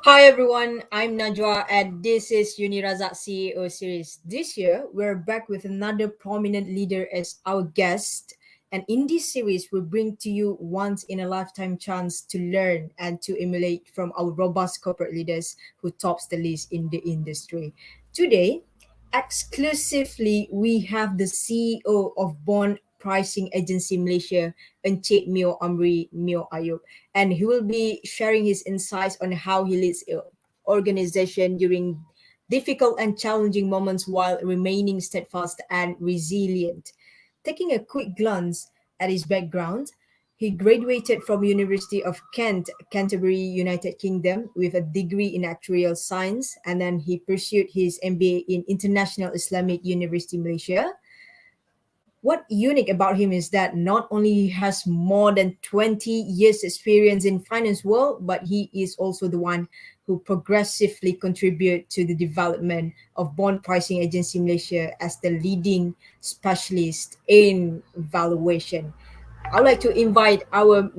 Hi everyone, I'm Najwa and this is Unirazak CEO series. This year, we're back with another prominent leader as our guest. And in this series, we bring to you once in a lifetime chance to learn and to emulate from our robust corporate leaders who tops the list in the industry. Today, exclusively, we have the CEO of Bond Pricing Agency Malaysia, Encik Meor Amri Meor Ayob, and he will be sharing his insights on how he leads a organization during difficult and challenging moments while remaining steadfast and resilient. Taking a quick glance at his background, he graduated from University of Kent, Canterbury, United Kingdom, with a degree in actuarial science, and then he pursued his MBA in International Islamic University Malaysia, What unique about him is that not only he has more than 20 years experience in finance world, but he is also the one who progressively contribute to the development of bond pricing agency Malaysia as the leading specialist in valuation. I would like to invite our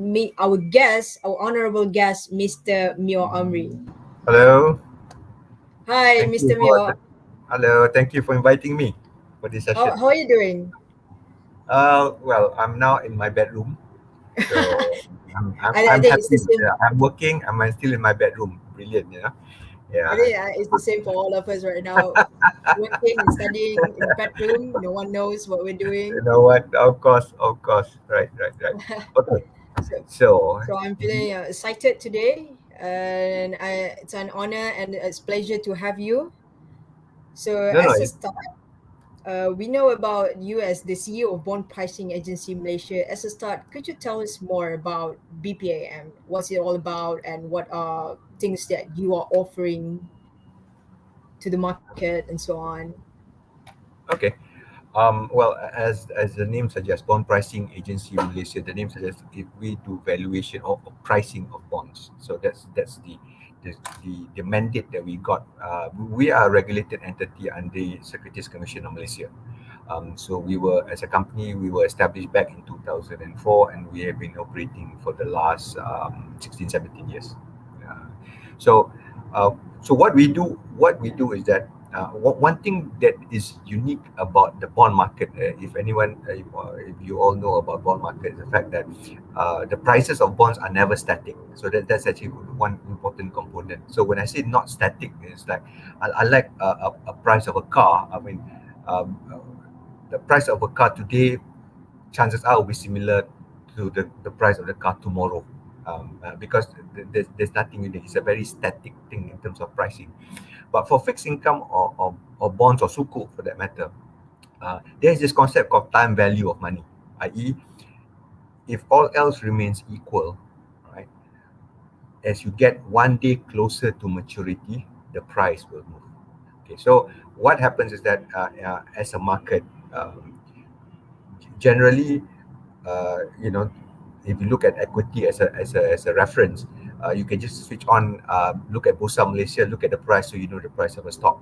guest, our honorable guest, Mr. Meor Amri. Hello. Hi, Thank you Mr. for Meor. hello. Thank you for inviting me for this How, session. how are you doing? Well, I'm now in my bedroom, so I I'm think it's the happy. same. Yeah, I'm working. I'm still in my bedroom. Brilliant, you know. I Yeah. think it's the same for all of us right now. Working and studying in bedroom, no one knows what we're You doing. know what? Of course, of course. Right, right, right. Okay. so, So, so I'm feeling excited today, and it's an honor and it's pleasure to have you. So no, no. as a start, we know about you as the CEO of Bond Pricing Agency Malaysia. As a start, could you tell us more about BPAM? What's it all about, and what are things that you are offering to the market, and so on? Okay. Well, as the name suggests, bond pricing agency in Malaysia. The name suggests if we do valuation or pricing of bonds. So that's the, the mandate that we got. We are a regulated entity under the Securities Commission of Malaysia. So we were, as a company, we were established back in 2004, and we have been operating for the last 16, 17 years. Uh, so, uh, so what we do is that one thing that is unique about the bond market, if anyone, if you all know about bond market, is the fact that the prices of bonds are never static. So that's actually one important component. So when I say not static, it's like I like a price of a car. I mean, the price of a car today, chances are will be similar to the price of the car tomorrow. Because there's nothing unique. It's a very static thing in terms of pricing. But for fixed income or bonds or sukuk for that matter, there's this concept called time value of money, i.e., if all else remains equal, right, as you get one day closer to maturity, the price will move. Okay, so what happens is that as a market, generally, if you look at equity as a reference, you can just switch on, look at Bursa Malaysia, look at the price, so you know the price of a stock.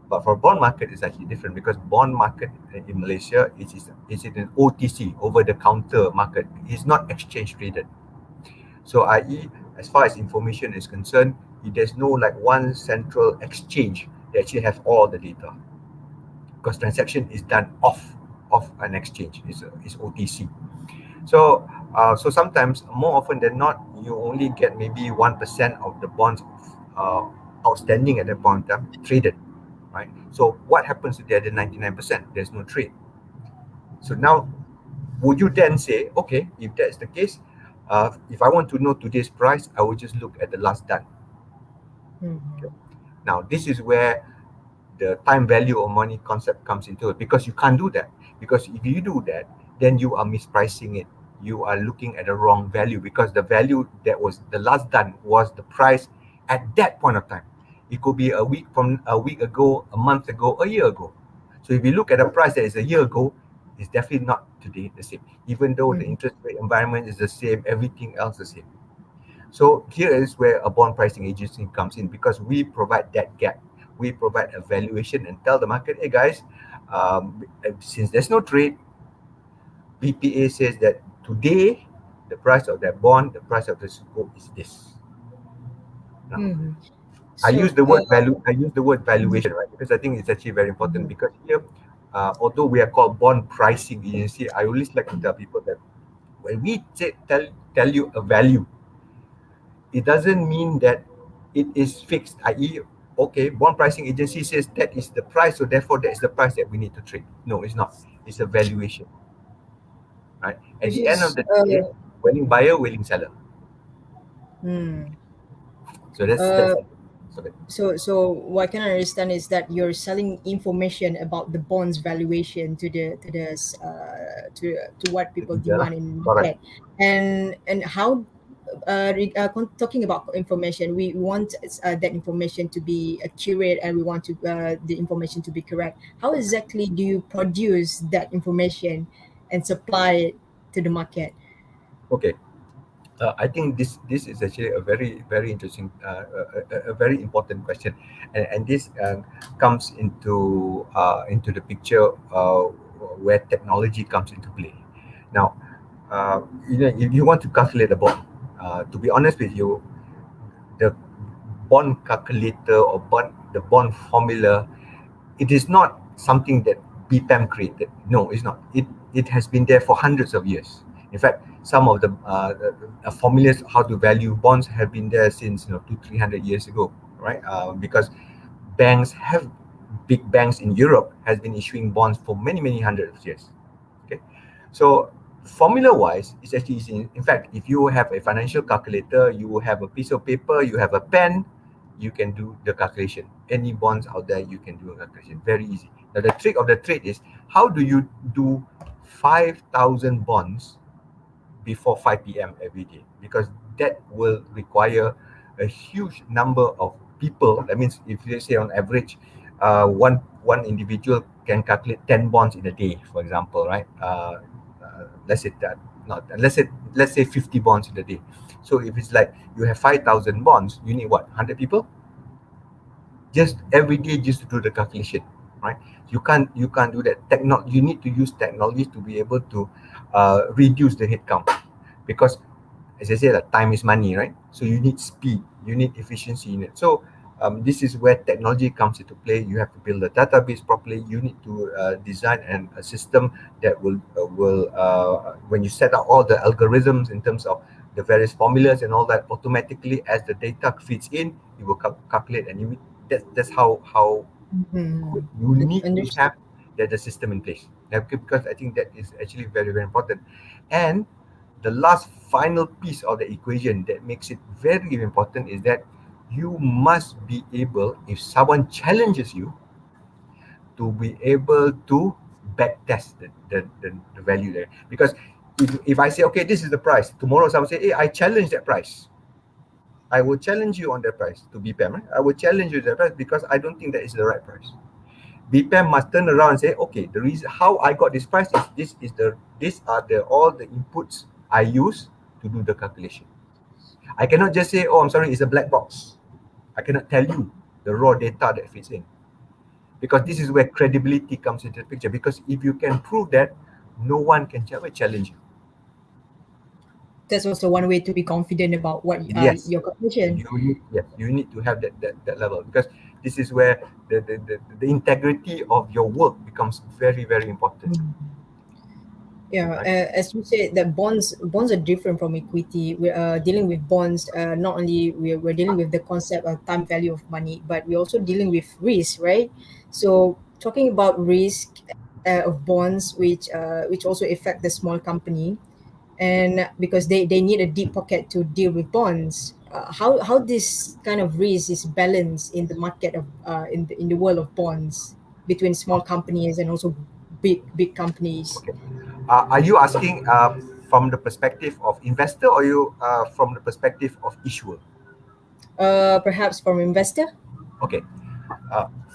But for bond market, it's actually different because bond market in Malaysia is an OTC, over the counter market. It's not exchange traded. So, i.e., as far as information is concerned, there's no like one central exchange that actually have all the data, because transaction is done off an exchange. Is OTC. So, so sometimes, more often than not, you only get maybe 1% of the bonds uh, outstanding at that point in time traded, right? So, what happens to the other 99%? There's no trade. So now, would you then say, okay, if that's the case, if I want to know today's price, I will just look at the last done. Okay. Mhm. Now, this is where the time value of money concept comes into it, because you can't do that. Because if you do that, then you are mispricing it. You are looking at the wrong value, because the value that was the last done was the price at that point of time. It could be a week ago, a month ago, a year ago. So if you look at a price that is a year ago, it's definitely not today the same. Even though the Mhm. interest rate environment is the same, everything else the same. So here is where a bond pricing agency comes in, because we provide that gap. We provide a valuation and tell the market, hey guys, since there's no trade, BPA says that today the price of that bond, the price of the sukuk is this. Now, Mhm. I use So, the word value. I use the word mhm, valuation, right? Because I think it's actually very important. mhm, Because here, although we are called bond pricing agency, I always like to tell people that when we tell you a value, it doesn't mean that it is fixed, i.e., okay, bond pricing agency says that is the price, so therefore that is the price that we need to trade. No, it's not. It's a valuation, right? At which the end of is the day, willing buyer, willing seller. hmm. So that's uh, so that so what I can understand is that you're selling information about the bonds valuation to to what people yeah, demand in the correct. market, and how. talking about information, we want that information to be accurate, and we want to the information to be correct. How exactly do you produce that information and supply it to the market? Okay. I think this is actually a very interesting, a very important question, and this comes into the picture where technology comes into play. Now, if you want to calculate a bond, to be honest with you, the bond calculator or the bond formula, it is not something that BPAM created. No, it's not. It has been there for hundreds of years. In fact, some of the formulas how to value bonds have been there since 200-300 years ago, right? Because banks have big banks in Europe has been issuing bonds for many hundreds of years. Okay, so formula wise, it's actually easy. In fact, if you have a financial calculator, you have a piece of paper, you have a pen, you can do the calculation. Any bonds out there, you can do a calculation. Very easy. Now, the trick of the trade is how do you do 5,000 bonds before 5 p.m. every day? Because that will require a huge number of people. That means if you say on average, one individual can calculate 10 bonds in a day, for example, right? Let's say that not let's say 50 bonds in a day. So if it's like you have 5,000 bonds, you need what, 100 people just every day just to do the calculation, right? You can't do that. You need to use technology to be able to reduce the head count, because as I said, time is money, right? So you need speed, you need efficiency in it. So this is where technology comes into play. You have to build a database properly. You need to design a system that will when you set up all the algorithms in terms of the various formulas and all that, automatically as the data feeds in, it will calculate, and that's how Hmm. you need to Understood. have the system in place. Okay, because I think that is actually very important. And the last final piece of the equation that makes it very important is that you must be able, if someone challenges you, to be able to back test the value there. Because if I say, okay, this is the price, tomorrow someone say, hey, I challenge that price, I will challenge you on that price to BPAM, right? I will challenge you that price because I don't think that is the right price. BPAM must turn around and say, okay, the reason how I got this price is these are the all the inputs I use to do the calculation. I cannot just say, oh, I'm sorry, it's a black box. I cannot tell you the raw data that fits in, because this is where credibility comes into the picture. Because if you can prove that, no one can ever challenge you. That's also one way to be confident about what Yes, your conclusion. you need to have that level, because this is where the integrity of your work becomes very important, Yeah, right? as you said, that bonds are different from equity. We're dealing with bonds. Not only we're dealing with the concept of time value of money, but we're also dealing with risk, right? So talking about risk of bonds, which also affect the small company, and because they need a deep pocket to deal with bonds. How this kind of risk is balanced in the market of in the world of bonds between small companies and also big companies. Okay. Are you asking from the perspective of investor, or you from the perspective of issuer? Perhaps from investor. Okay.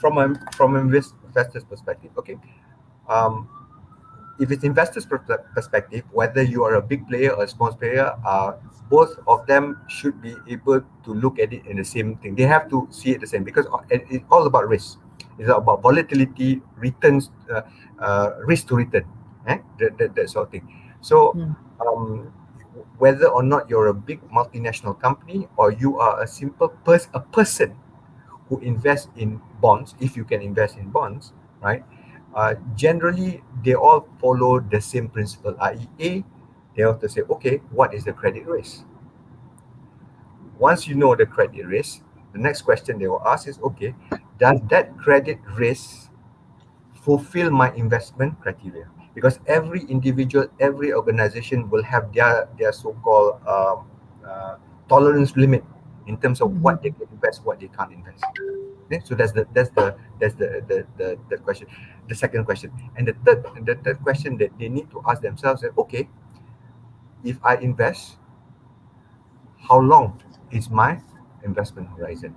From investor's perspective. Okay. Um, if it's investors' perspective, whether you are a big player or a small player, both of them should be able to look at it in the same thing. They have to see it the same, because it's all about risk. It's about volatility, returns, risk to return, that sort of thing. So, Hmm. um, whether or not you're a big multinational company or you are a simple a person who invest in bonds, if you can invest in bonds, right? Generally, they all follow the same principle, i.e., they have to say, okay, what is the credit risk? Once you know the credit risk, the next question they will ask is, okay, does that credit risk fulfill my investment criteria? Because every individual, every organization will have their so-called tolerance limit in terms of what they Mhm. can invest, what they can't invest. Okay, so that's the question, the second question, and the third question that they need to ask themselves is, okay, if I invest, how long is my investment horizon?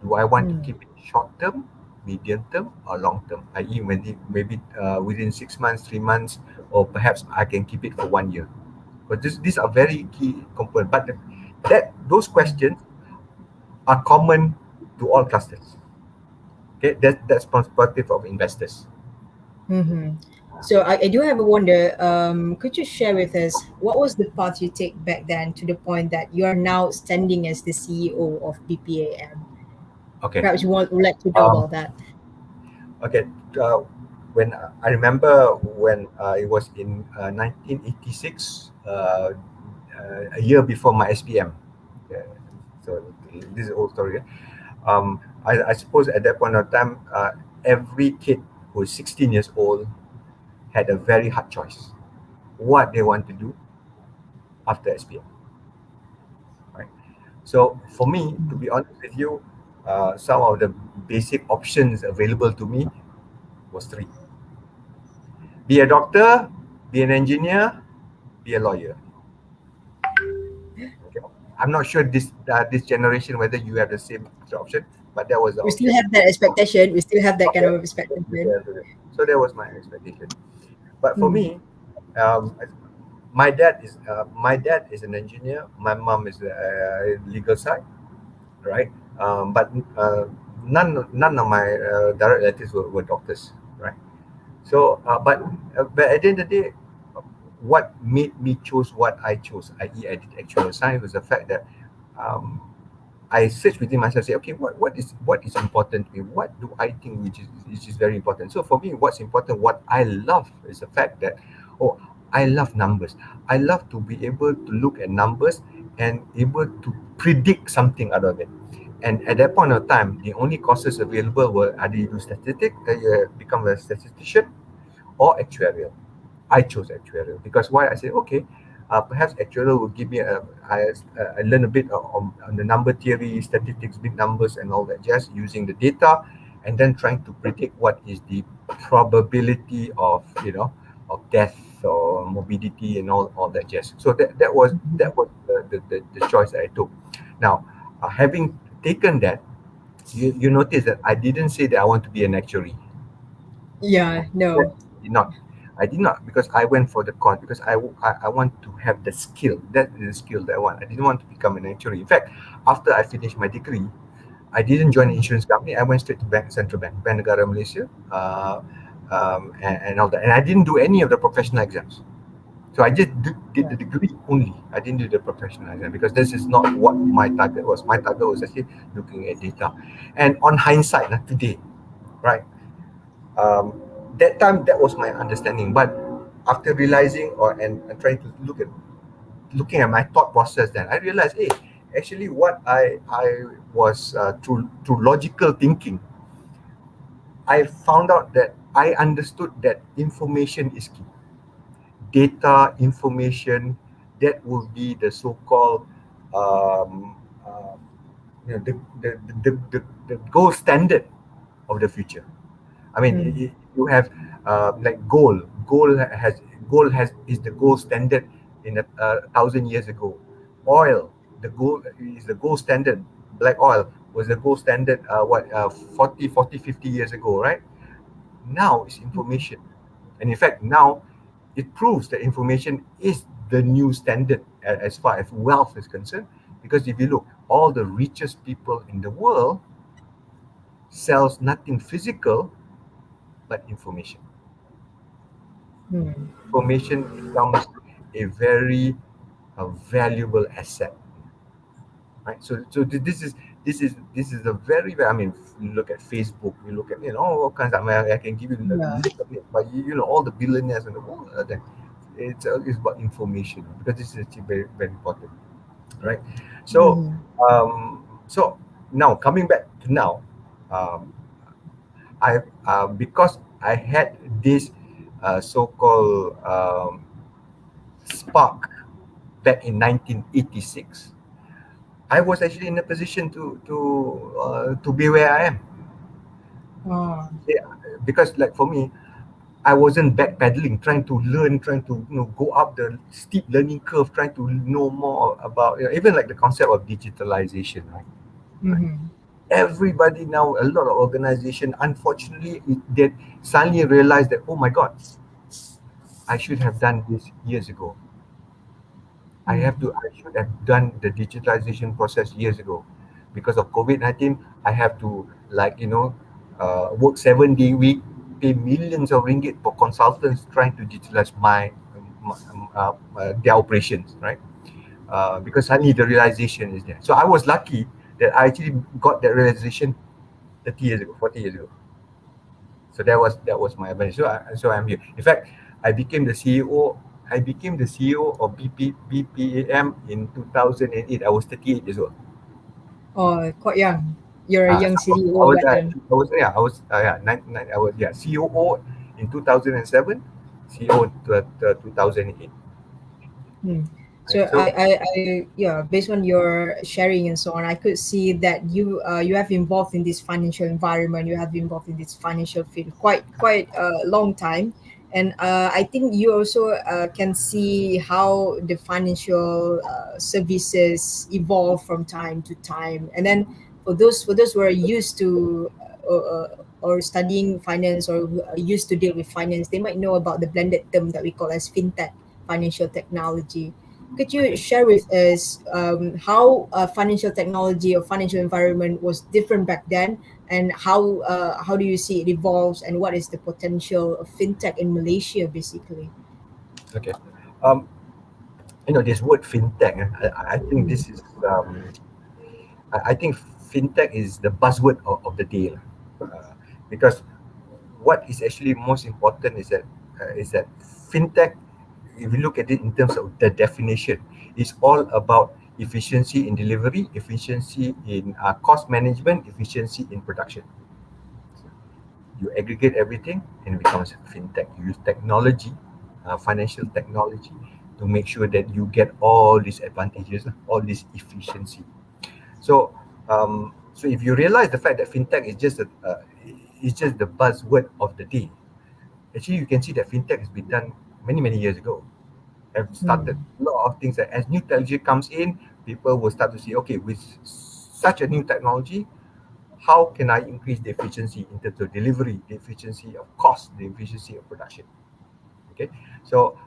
Do I want to Mm. keep it short term, medium term, or long term? I.e., maybe within 6 months, 3 months, or perhaps I can keep it for 1 year. But these are very key components. But that those questions are common to all clusters. Okay, that's perspective of investors. Mm-hmm. So I do have a wonder. Could you share with us what was the path you take back then to the point that you are now standing as the CEO of BPAM? Okay. Perhaps you would like to know Um, about that. okay. Uh, when I remember when it was in 1986, a year before my SPM. Yeah. So this is an old story. I suppose at that point of time, every kid who is 16 years old had a very hard choice what they want to do after SPM. Right. So for me, to be honest with you, some of the basic options available to me was three: be a doctor, be an engineer, be a lawyer. Okay. I'm not sure this generation whether you have the same option, but that was the We still option. have that expectation. We still have that kind Okay. of expectation. So that was my expectation. But for Mm. me, um, my dad is an engineer. My mom is a legal side, right? But none of my direct relatives were doctors, right? So, but at the end of the day, what made me choose what I chose, i.e., I did actuarial science, was the fact that um, I search within myself, say, okay, what is important to me? What do I think which is very important? So for me, what's important, what I love is the fact that, oh, I love numbers. I love to be able to look at numbers and able to predict something out of it. And at that point of time, the only courses available were either you do statistics, you become a statistician, or actuarial. I chose actuarial because why? I said, okay, perhaps actuarial will give me I learn a bit on the number theory, statistics, big numbers, and all that, just using the data, and then trying to predict what is the probability of death or morbidity and all that jazz. So that was the choice that I took. Now, having taken that, you notice that I didn't say that I want to be an actuary. Yeah, Yes, no. I did not. I did not because I went for the course because I want to have the skill. That is the skill that I want. I didn't want to become an actuary. In fact, after I finished my degree, I didn't join an Mm. insurance company. I went straight to central bank, Bank Negara Malaysia, and all that. And I didn't do any of the professional exams. So I just did Yeah. the degree only. I didn't do the professional exam because this is not what my target was. My target was actually looking at data. And on hindsight, today, right? um, that time that was my understanding, but after realizing and trying to looking at my thought process, then I realized, hey, actually what I was through logical thinking, I found out that I understood that information is key. Data information, that will be the so-called um, uh, the gold standard of the future. I mean, Mm. you have like gold. Gold has is the gold standard in 1,000 years ago. Oil, the gold is the gold standard. Black oil was the gold standard. 50 years ago, right? Now it's information, and in fact, now it proves that information is the new standard as far as wealth is concerned. Because if you look, all the richest people in the world sells nothing physical but information. Mm. Information becomes a very valuable asset, right? So this is a I mean, you look at Facebook, you look at all kinds of. I mean, I can give you a Yeah. list of it, but all the billionaires in the world are there. It's about information because this is actually very very important, right? So Mm-hmm. so now coming back to now, um, I because I had this so-called spark back in 1986. I was actually in a position to be where I am. Oh. Yeah, because like for me, I wasn't backpedaling, trying to learn, trying to go up the steep learning curve, trying to know more about even like the concept of digitalization, right? Right. Mm-hmm. Everybody now, a lot of organization, unfortunately, they suddenly realize that, oh my God, I should have done this years ago. I should have done the digitalization process years ago. Because of COVID-19, I have to work 7 day week, pay millions of ringgit for consultants trying to digitalize their operations, right? Because suddenly the realization is there. So I was lucky that I actually got that realization 30 years ago, 40 years ago. So that was my advantage. So I'm here. In fact, I became the CEO. I became the CEO of BPAM in 2008. I was 38 years old. Oh, quite young. You're a young I CEO was, back then. I was, yeah, I was, yeah, I was, yeah, COO in 2007, CEO in 2008. Hmm. Right? So So, yeah, based on your sharing and so on, I could see that you have involved in this financial environment. You have been involved in this financial field quite a long time, and I think you also can see how the financial services evolve from time to time. And then for those who are used to or studying finance or who are used to deal with finance, they might know about the blended term that we call as fintech, financial technology. Could you okay, share with us how financial technology or financial environment was different back then, and how do you see it evolves, and what is the potential of fintech in Malaysia, basically? okay. Um, this word fintech, I think Mm, this is, I think fintech is the buzzword of the day, lah. Because what is actually most important is that fintech, if you look at it in terms of the definition, is all about efficiency in delivery, efficiency in cost management, efficiency in production. You aggregate everything and it becomes fintech. You use technology, financial technology, to make sure that you get all these advantages, all this efficiency. So, if you realize the fact that fintech is just the buzzword of the day, actually you can see that fintech has been done many many years ago. Have started mm, a lot of things that as new technology comes in, people will start to see, okay, with such a new technology, how can I increase the efficiency in terms of delivery, the efficiency of cost, the efficiency of production. Okay, so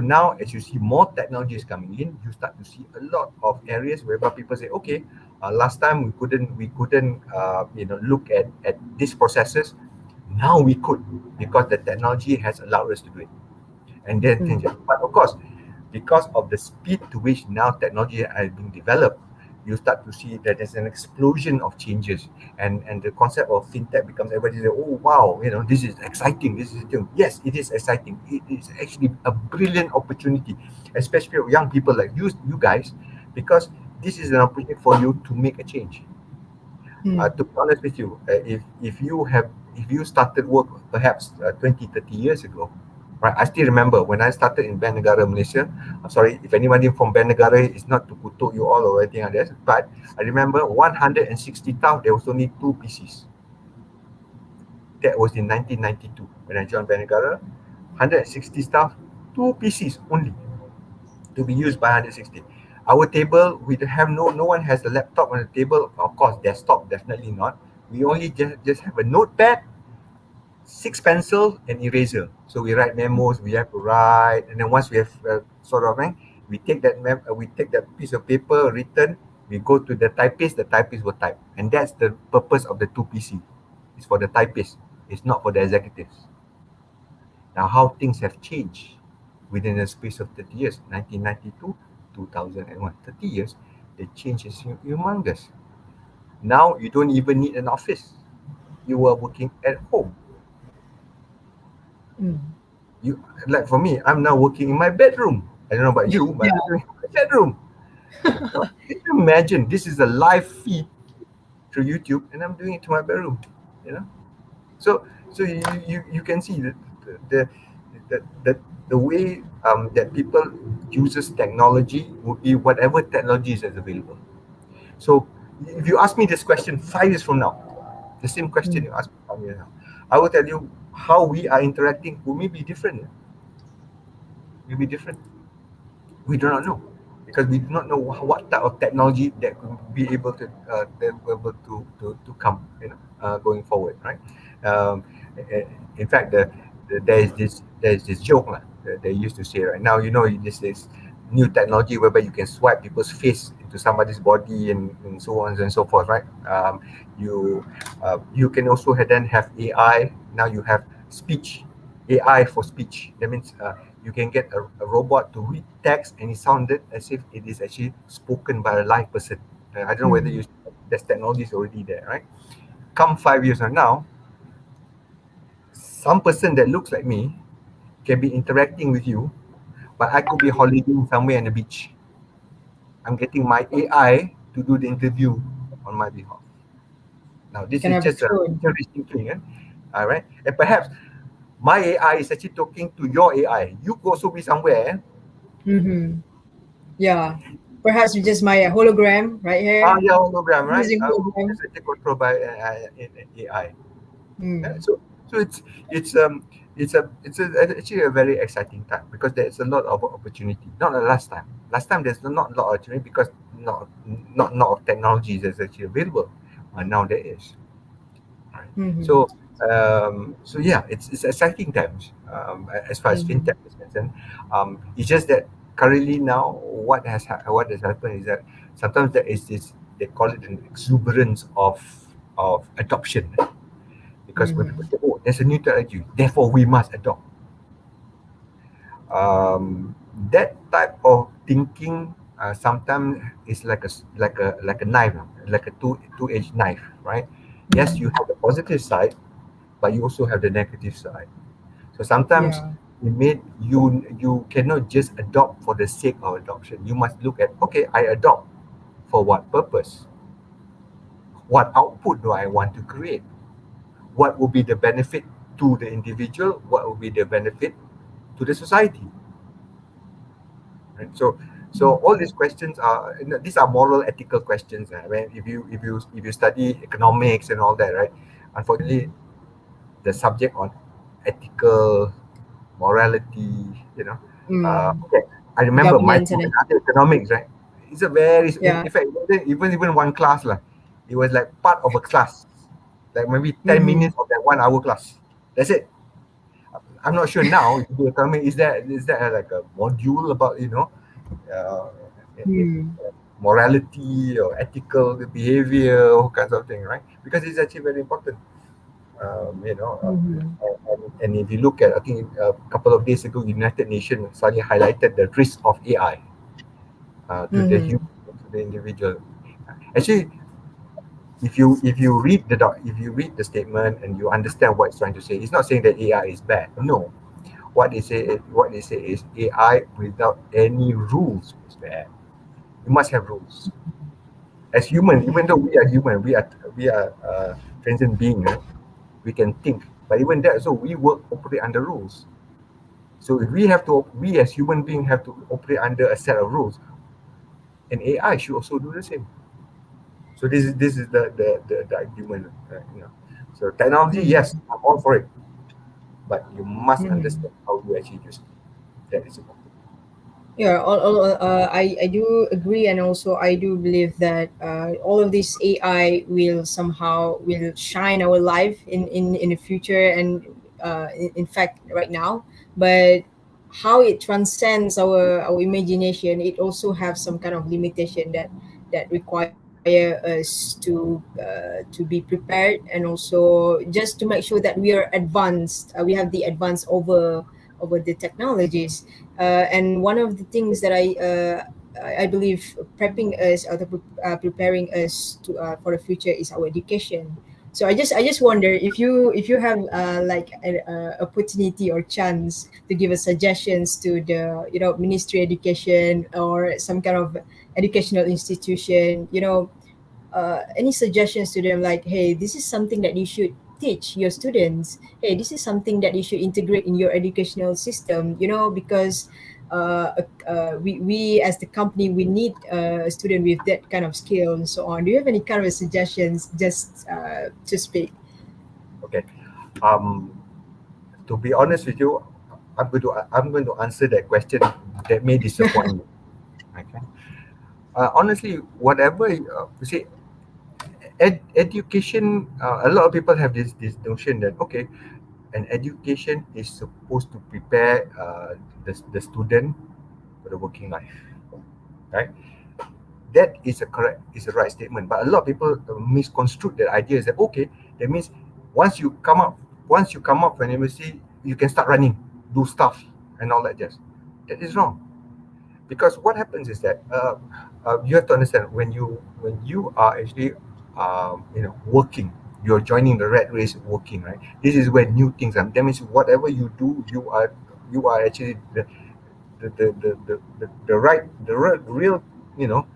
now as you see more technologies coming in, you start to see a lot of areas whereby people say, okay, last time we couldn't look at these processes. Now we could, because the technology has allowed us to do it, and then things. mm, But of course, because of the speed to which now technology has been developed, you start to see that there's an explosion of changes, and the concept of fintech becomes, everybody say, oh wow, this is exciting. This is yes, it is exciting. It is actually a brilliant opportunity, especially for young people like you guys, because this is an opportunity for you to make a change. mm, To be honest with you, if you started work perhaps 20, 30 years ago, right? I still remember when I started in Band Negara, Malaysia. I'm sorry if anybody from Band Negara, is not to kutuk you all or anything like that, but I remember 160 staff, there was only two PCs. That was in 1992 when I joined Band Negara. 160 staff, two PCs only to be used by 160. Our table, we have no one has a laptop on the table. Of course, desktop definitely not. We only just have a notepad, six pencil, and eraser. So we write memos. We have to write, and then once we have we take we take that piece of paper written. We go to the typist. The typist will type, and that's the purpose of the two PC. It's for the typist. It's not for the executives. Now, how things have changed within the space of 30 years, 1992, 2001, 30 years, the change is humongous. Now, you don't even need an office. You are working at home. mm. You Like for me, I'm now working in my bedroom. I don't know about you, but I'm Yeah. doing my bedroom. Now, can you imagine? This is a live feed through YouTube, and I'm doing it to my bedroom. You know, so you can see that the the the, the way that people uses technology would be whatever technology is available. So if you ask me this question 5 years from now, the same question Mm, you ask me 5 years now, I will tell you how we are interacting will maybe different. Maybe different. We do not know because we do not know what type of technology that could be able to come, going forward, right? Um, in fact, there's this joke lah, that they used to say right now. This new technology whereby you can swipe people's face into somebody's body and so on and so forth, right? You can also then have AI. Now you have speech, AI for speech. That means you can get a robot to read text and it sounded as if it is actually spoken by a live person. I don't know whether Mm-hmm. there's technology is already there, right? Come 5 years from now, some person that looks like me can be interacting with you, but I could be holidaying somewhere on the beach. I'm getting my AI to do the interview on my behalf. Now, You this can is have a just a clone. futuristic thing, all right? And perhaps my AI is actually talking to your AI. You could also be somewhere. Mm-hmm. Yeah. Perhaps with just my hologram right here. Yeah, hologram, right? Using hologram. It's actually controlled by AI. Yeah, Mm. so it's actually a very exciting time because there's a lot of opportunity. Not like last time. Last time there's not a lot of opportunity because not of technologies that's actually available. Now there is. Right. Mm-hmm. So yeah, it's exciting times, as far as Mm-hmm. fintech is concerned. It's just that currently now what has happened is that sometimes there is this, they call it an exuberance of adoption, because when people Mm-hmm. say, oh, there's a new technology, therefore we must adopt. That type of thinking sometimes is like a knife, like a two-edged knife, right? Yes, you have the positive side, but you also have the negative side. So sometimes Yeah. you cannot just adopt for the sake of adoption. You must look at, okay, I adopt for what purpose? What output do I want to create? What will be the benefit to the individual? What will be the benefit to the society? Right? So all these questions are, these are moral, ethical questions. When if you study economics and all that, right? Unfortunately, the subject on ethical morality, Mm. okay. I remember my Governance course and in other economics, right? It's a very, yeah. in fact, it wasn't even one class lah. It was like part of a class, like maybe 10 minutes Mm-hmm. of that 1 hour class. That's it. I'm not sure now if you do economics, is that like a module about uh, it, Mm. morality or ethical behavior, all kinds of thing, right? Because it's actually very important. Um, you know, uh, Mm-hmm. and if you look at, I think a couple of days ago, United Nations suddenly highlighted the risk of AI to the Mm-hmm. human, to the individual. Actually, if you read the statement and you understand what it's trying to say, it's not saying that AI is bad. No, what they say is AI without any rules is bad. You must have rules. As human, even though we are human, we are transcendent being, right? We can think, but even that, so we work operate under rules. So if we as human beings have to operate under a set of rules, and AI should also do the same. So this is the argument, So technology, yes, Mm-hmm. I'm all for it, but you must Mm-hmm. understand how you actually use it. That is important. Yeah, I do agree, and also I do believe that all of this AI will somehow will shine our life in the future, and in fact right now. But how it transcends our imagination, it also have some kind of limitation that require us to be prepared, and also just to make sure that we are advanced. We have the advance over the technologies, and one of the things that I believe prepping us or preparing us to for the future is our education. So I just wonder if you have like a opportunity or chance to give us suggestions to the ministry education or some kind of educational institution, any suggestions to them, like, hey, this is something that you should teach your students. Hey, this is something that you should integrate in your educational system, because we as the company, we need a student with that kind of skill and so on. Do you have any kind of suggestions, just to speak? Okay. Um, To be honest with you, I'm going to answer that question that may disappoint you. Okay. Honestly, whatever you see, education. A lot of people have this notion that okay, an education is supposed to prepare the student for the working life, right? That is a correct, is a right statement. But a lot of people misconstrue that idea. Is that okay? That means once you come up, once you come up from university, you can start running, do stuff, and all that jazz. That is wrong. Because what happens is that you have to understand when you are actually working, you're joining the rat race working, right? This is where new things are. That means whatever you do, you are actually the right real, you know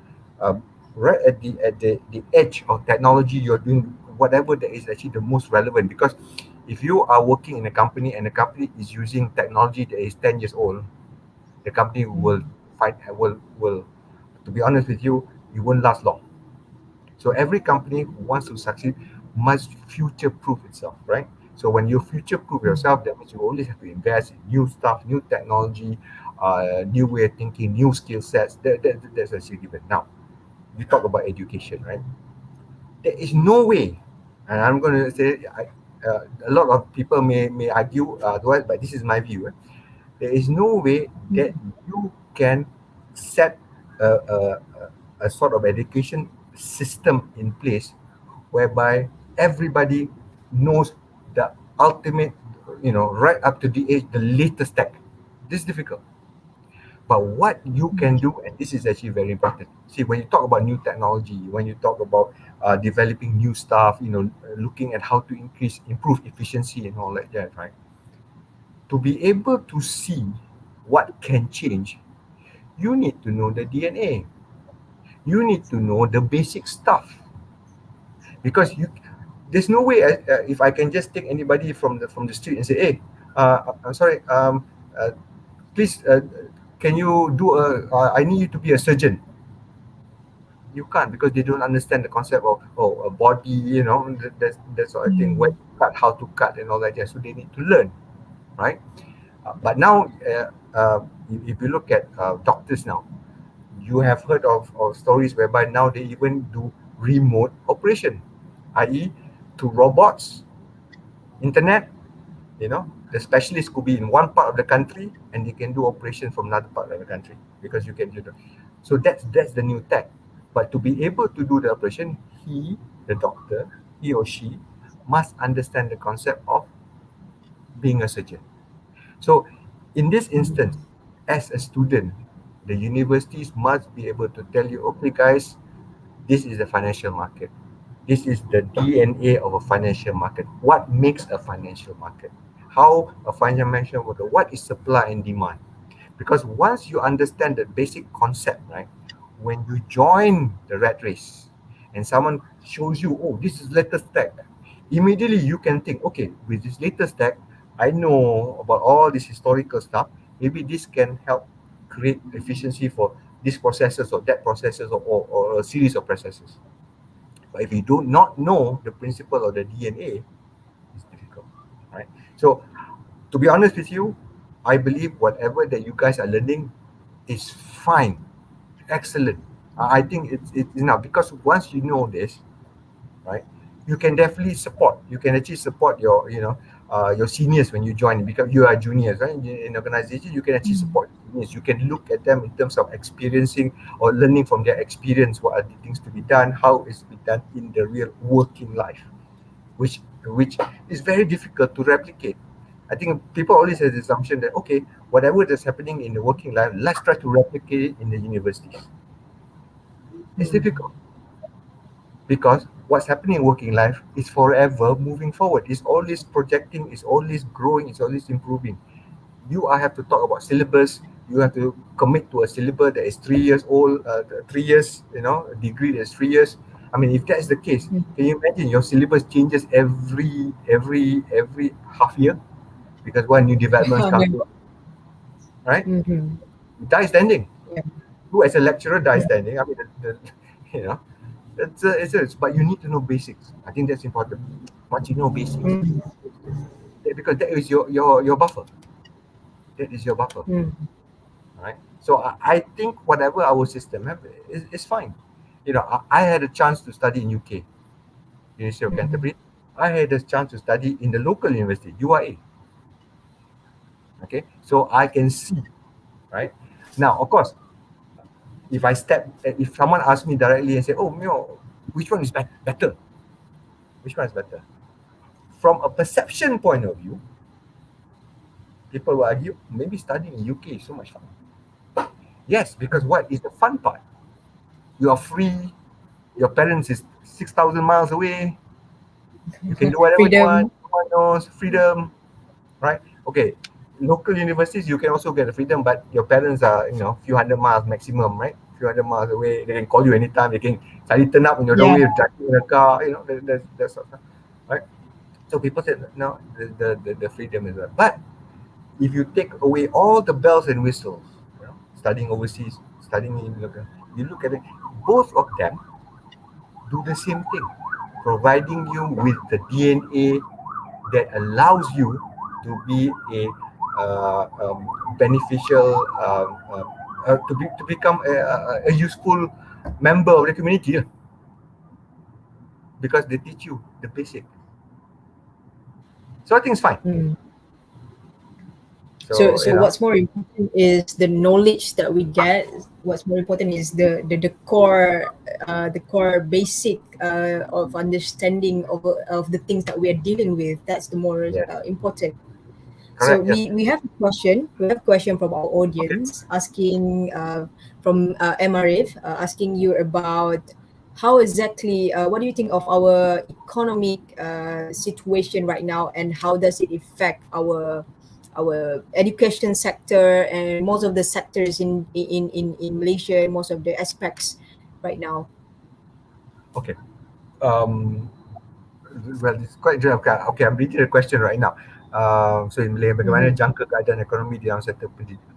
um, right at the edge of technology. You're doing whatever that is actually the most relevant, because if you are working in a company and the company is using technology that is 10 years old, the company will fight will to be honest with you, you won't last long. So every company who wants to succeed must future proof itself, right? So when you future proof yourself, that means you always have to invest in new stuff, new technology, new way of thinking, new skill sets. That's actually given. Now you talk about education, right? There is no way, and I'm going to say a lot of people may argue otherwise, but this is my view. There is no way that you can set a sort of education system in place whereby everybody knows the ultimate, right up to the age, the latest tech. This is difficult. But what you can do, and this is actually very important. See, when you talk about new technology, when you talk about developing new stuff, looking at how to improve efficiency and all like that, right? To be able to see what can change, you need to know the DNA. You need to know the basic stuff, because there's no way if I can just take anybody from the street and say, "Hey, I'm sorry, please, can you do a? I need you to be a surgeon." You can't, because they don't understand the concept of a body. That sort of thing. Where to cut, how to cut, and all that. Yeah, so they need to learn, right? But now, if you look at doctors now, you have heard of stories whereby now they even do remote operation, i.e., to robots, internet. The specialist could be in one part of the country and they can do operation from another part of the country, because you can do that. So that's the new tech. But to be able to do the operation, the doctor, he or she must understand the concept of being a surgeon. So, in this instance, as a student, the universities must be able to tell you, okay, guys, this is the financial market. This is the DNA of a financial market. What makes a financial market? How a financial market? What is supply and demand? Because once you understand the basic concept, right, when you join the rat race and someone shows you, oh, this is latest tech, immediately you can think, okay, with this latest tech, I know about all this historical stuff. Maybe this can help create efficiency for this processes or that processes, or a series of processes. But if you do not know the principle of the DNA, it's difficult, right? So, to be honest with you, I believe whatever that you guys are learning is fine, excellent. I think it's enough, because once you know this, right, you can definitely support. You can actually support your seniors when you join, because you are juniors, right? In organization, you can actually support seniors. You can look at them in terms of experiencing or learning from their experience. What are the things to be done? How is it be done in the real working life? Which is very difficult to replicate. I think people always have the assumption that okay, whatever that's happening in the working life, let's try to replicate it in the universities. It's difficult, because what's happening in working life is forever moving forward. It's always projecting, it's always growing, it's always improving. You have to talk about syllabus. You have to commit to a syllabus that is 3 years old, 3 years, a degree that's 3 years. I mean, if that's the case, can you imagine your syllabus changes every half year, because one new developments come in, right? Mm-hmm. You die standing. Yeah. You as a lecturer die Yeah. standing. I mean, you know, but you need to know basics. I think that's important. Once you know basics, Mhm. because that is your buffer. That is your buffer. Mm. Right? So I think whatever our system have is fine. I had a chance to study in UK, University of Mm. Canterbury. I had a chance to study in the local university, UIA. Okay, so I can see, right? Now, of course, if someone asks me directly and say, "Oh, which one is better? Which one is better?" From a perception point of view, people will argue maybe studying in UK is so much fun. Yes, because what is the fun part? You are free. Your parents is 6,000 miles away. You can do whatever you want. Freedom. No one knows. Freedom, right? Okay. Local universities, you can also get the freedom, but your parents are, few hundred miles maximum, right? Few hundred miles away. They can call you anytime. They can suddenly turn up in your Yeah. doorway, driving in a car. That sort of stuff, right? So people said, no, the freedom is there. But if you take away all the bells and whistles, studying overseas, studying in local, you look at it, both of them do the same thing, providing you with the DNA that allows you to be a beneficial, to become a useful member of the community, because they teach you the basic. So I think it's fine. Mm. So, So so what's more important is the knowledge that we get. What's more important is the core basic of understanding of the things that we are dealing with. That's the more yes, important. So correct. Yes. we have a question. We have a question from our Okay. audience asking from Emarif asking you about how exactly what do you think of our economic situation right now, and how does it affect our education sector and most of the sectors in Malaysia, most of the aspects right now. Okay. Um, well, it's quite okay. Okay, I'm reading the question right now. So in Malay, bagaimana Mm-hmm. jangka keadaan ekonomi di dalam sektor pendidikan?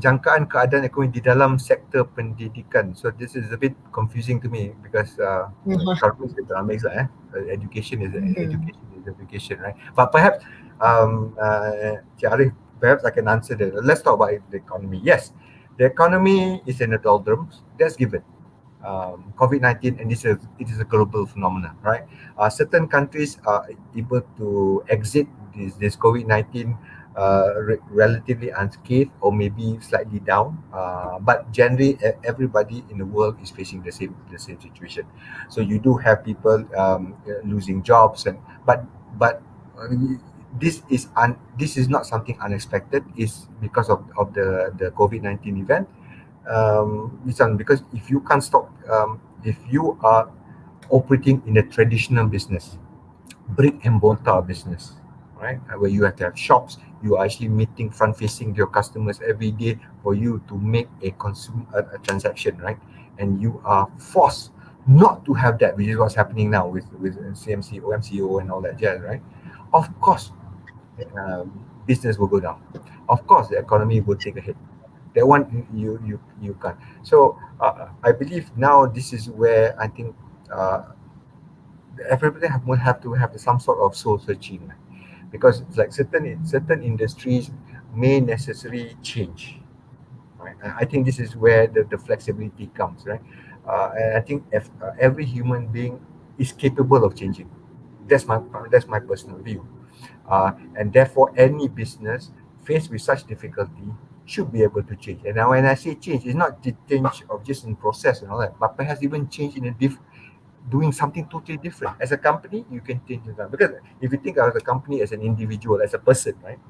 Jangkaan keadaan ekonomi di dalam sektor pendidikan. So this is a bit confusing to me because economy is economics lah. Education is Mm-hmm. education is education, right? But perhaps, Cik Arif, perhaps I can answer that. Let's talk about the economy. Yes, the economy is in the doldrums. That's given. COVID-19, and it is a global phenomenon, right? Certain countries are able to exit this COVID-19 relatively unscathed or maybe slightly down, but generally everybody in the world is facing the same situation. So you do have people losing jobs, but this is not something unexpected. It's because of the COVID-19 event. Because if you can't stop, if you are operating in a traditional business, brick and mortar business, right, where you have to have shops, you are actually meeting front facing your customers every day for you to make a transaction, right? And you are forced not to have that, which is what's happening now with CMC, OMCO, and all that jazz, right? Of course, business will go down. Of course, the economy will take a hit. That one you can't. So I believe now this is where I think everybody will have to have some sort of soul searching, right? Because it's like certain industries may necessarily change, right? I think this is where the flexibility comes, right? And I think if, every human being is capable of changing. That's my personal view, and therefore any business faced with such difficulty should be able to change. And now when I say change, it's not the change of just in process and all that, but perhaps even change in doing something totally different. As a company, you can change it. Because if you think of the company as an individual, as a person, right?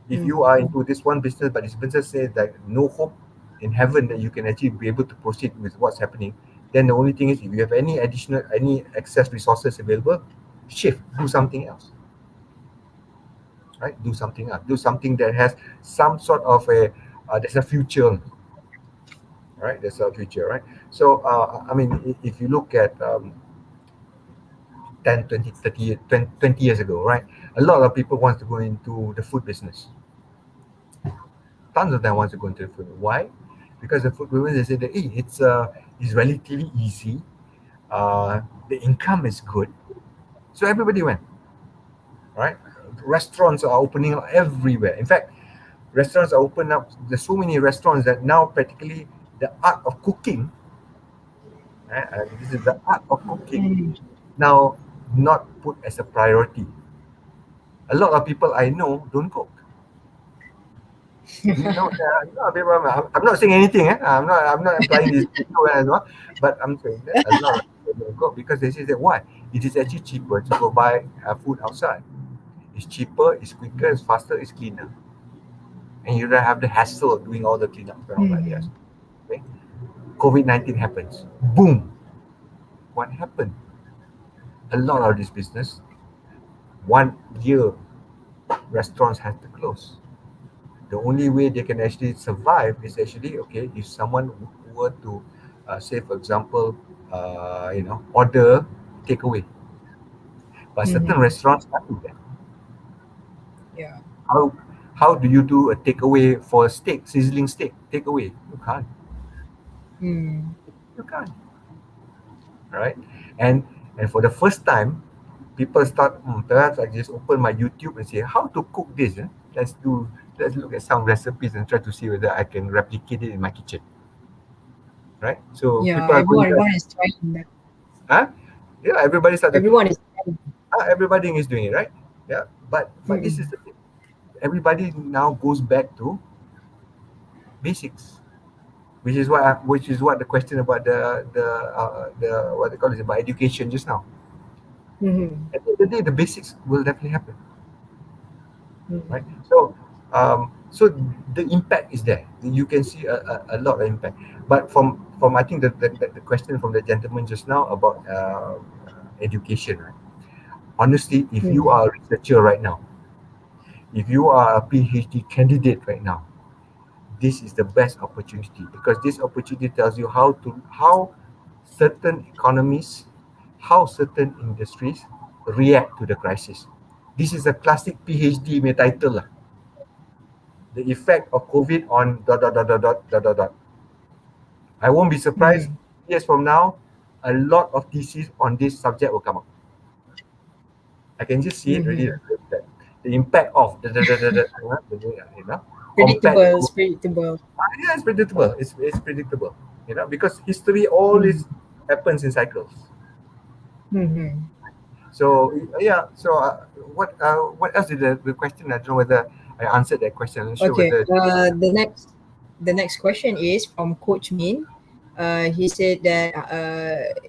If you Mm. are into this one business, but this business says that no hope in heaven that you can actually be able to proceed with what's happening, then the only thing is if you have any excess resources available, shift, do something else, right? Do something else. Do something that has some sort of there's a future, right? There's a future, right? So, I mean, if you look at 10, 20, 30, 20 years ago, right? A lot of people want to go into the food business. Tons of them want to go into the food. Why? Because the food business, they say that hey, it's relatively easy. The income is good, so everybody went, right? restaurants are opening up everywhere. In fact, restaurants are open up. There's so many restaurants that now practically the art of cooking, and this is the art of cooking, Mm. now not put as a priority. A lot of people I know don't cook. I'm not saying anything. I'm not implying this as well. But I'm saying that a lot of people don't cook because they say that why? It is actually cheaper to go buy food outside. It's cheaper, it's quicker, it's faster, it's cleaner, and you don't have the hassle of doing all the cleanup and all that. Yes. Mhm. Okay. COVID-19 happens. Boom. What happened? A lot of this business, 1 year, restaurants had to close. The only way they can actually survive is actually okay if someone were to say, for example, order takeaway, but certain Mhm. restaurants can't do that. Yeah. How do you do a takeaway for a steak, sizzling steak takeaway? Mm. You can't. Right? And for the first time, people start, perhaps I just open my YouTube and say how to cook this. Let's look at some recipes and try to see whether I can replicate it in my kitchen. Right? So Yeah. people are going there. Everyone is trying that. Huh? Yeah, everybody started. Everyone is trying. Everybody is doing it, right? Yeah, but this is Mm-mm. the thing. Everybody now goes back to basics, which is what the question about the what they call it about education just now. Mhm. At the end of the day, the basics will definitely happen, right? Mhm. So the impact is there. You can see a lot of impact. But from I think the question from the gentleman just now about education, right? Honestly, if you Mhm. are a researcher right now, if you are a PhD candidate right now, this is the best opportunity because this opportunity tells you how certain economies, how certain industries react to the crisis. This is a classic PhD may title lah. The effect of COVID on dot dot dot dot dot dot dot dot. I won't be surprised Mhm. years from now, a lot of theses on this subject will come up. I can just see it really Mhm. that the impact of compared Predictable. to It's predictable. yeah, it's predictable. It's predictable. Because history always Mhm. happens in cycles. Mhm. So yeah. So what else did the question? I don't know whether I answered that question. I'm not sure Okay. whether. The next question is from Coach Min. He said that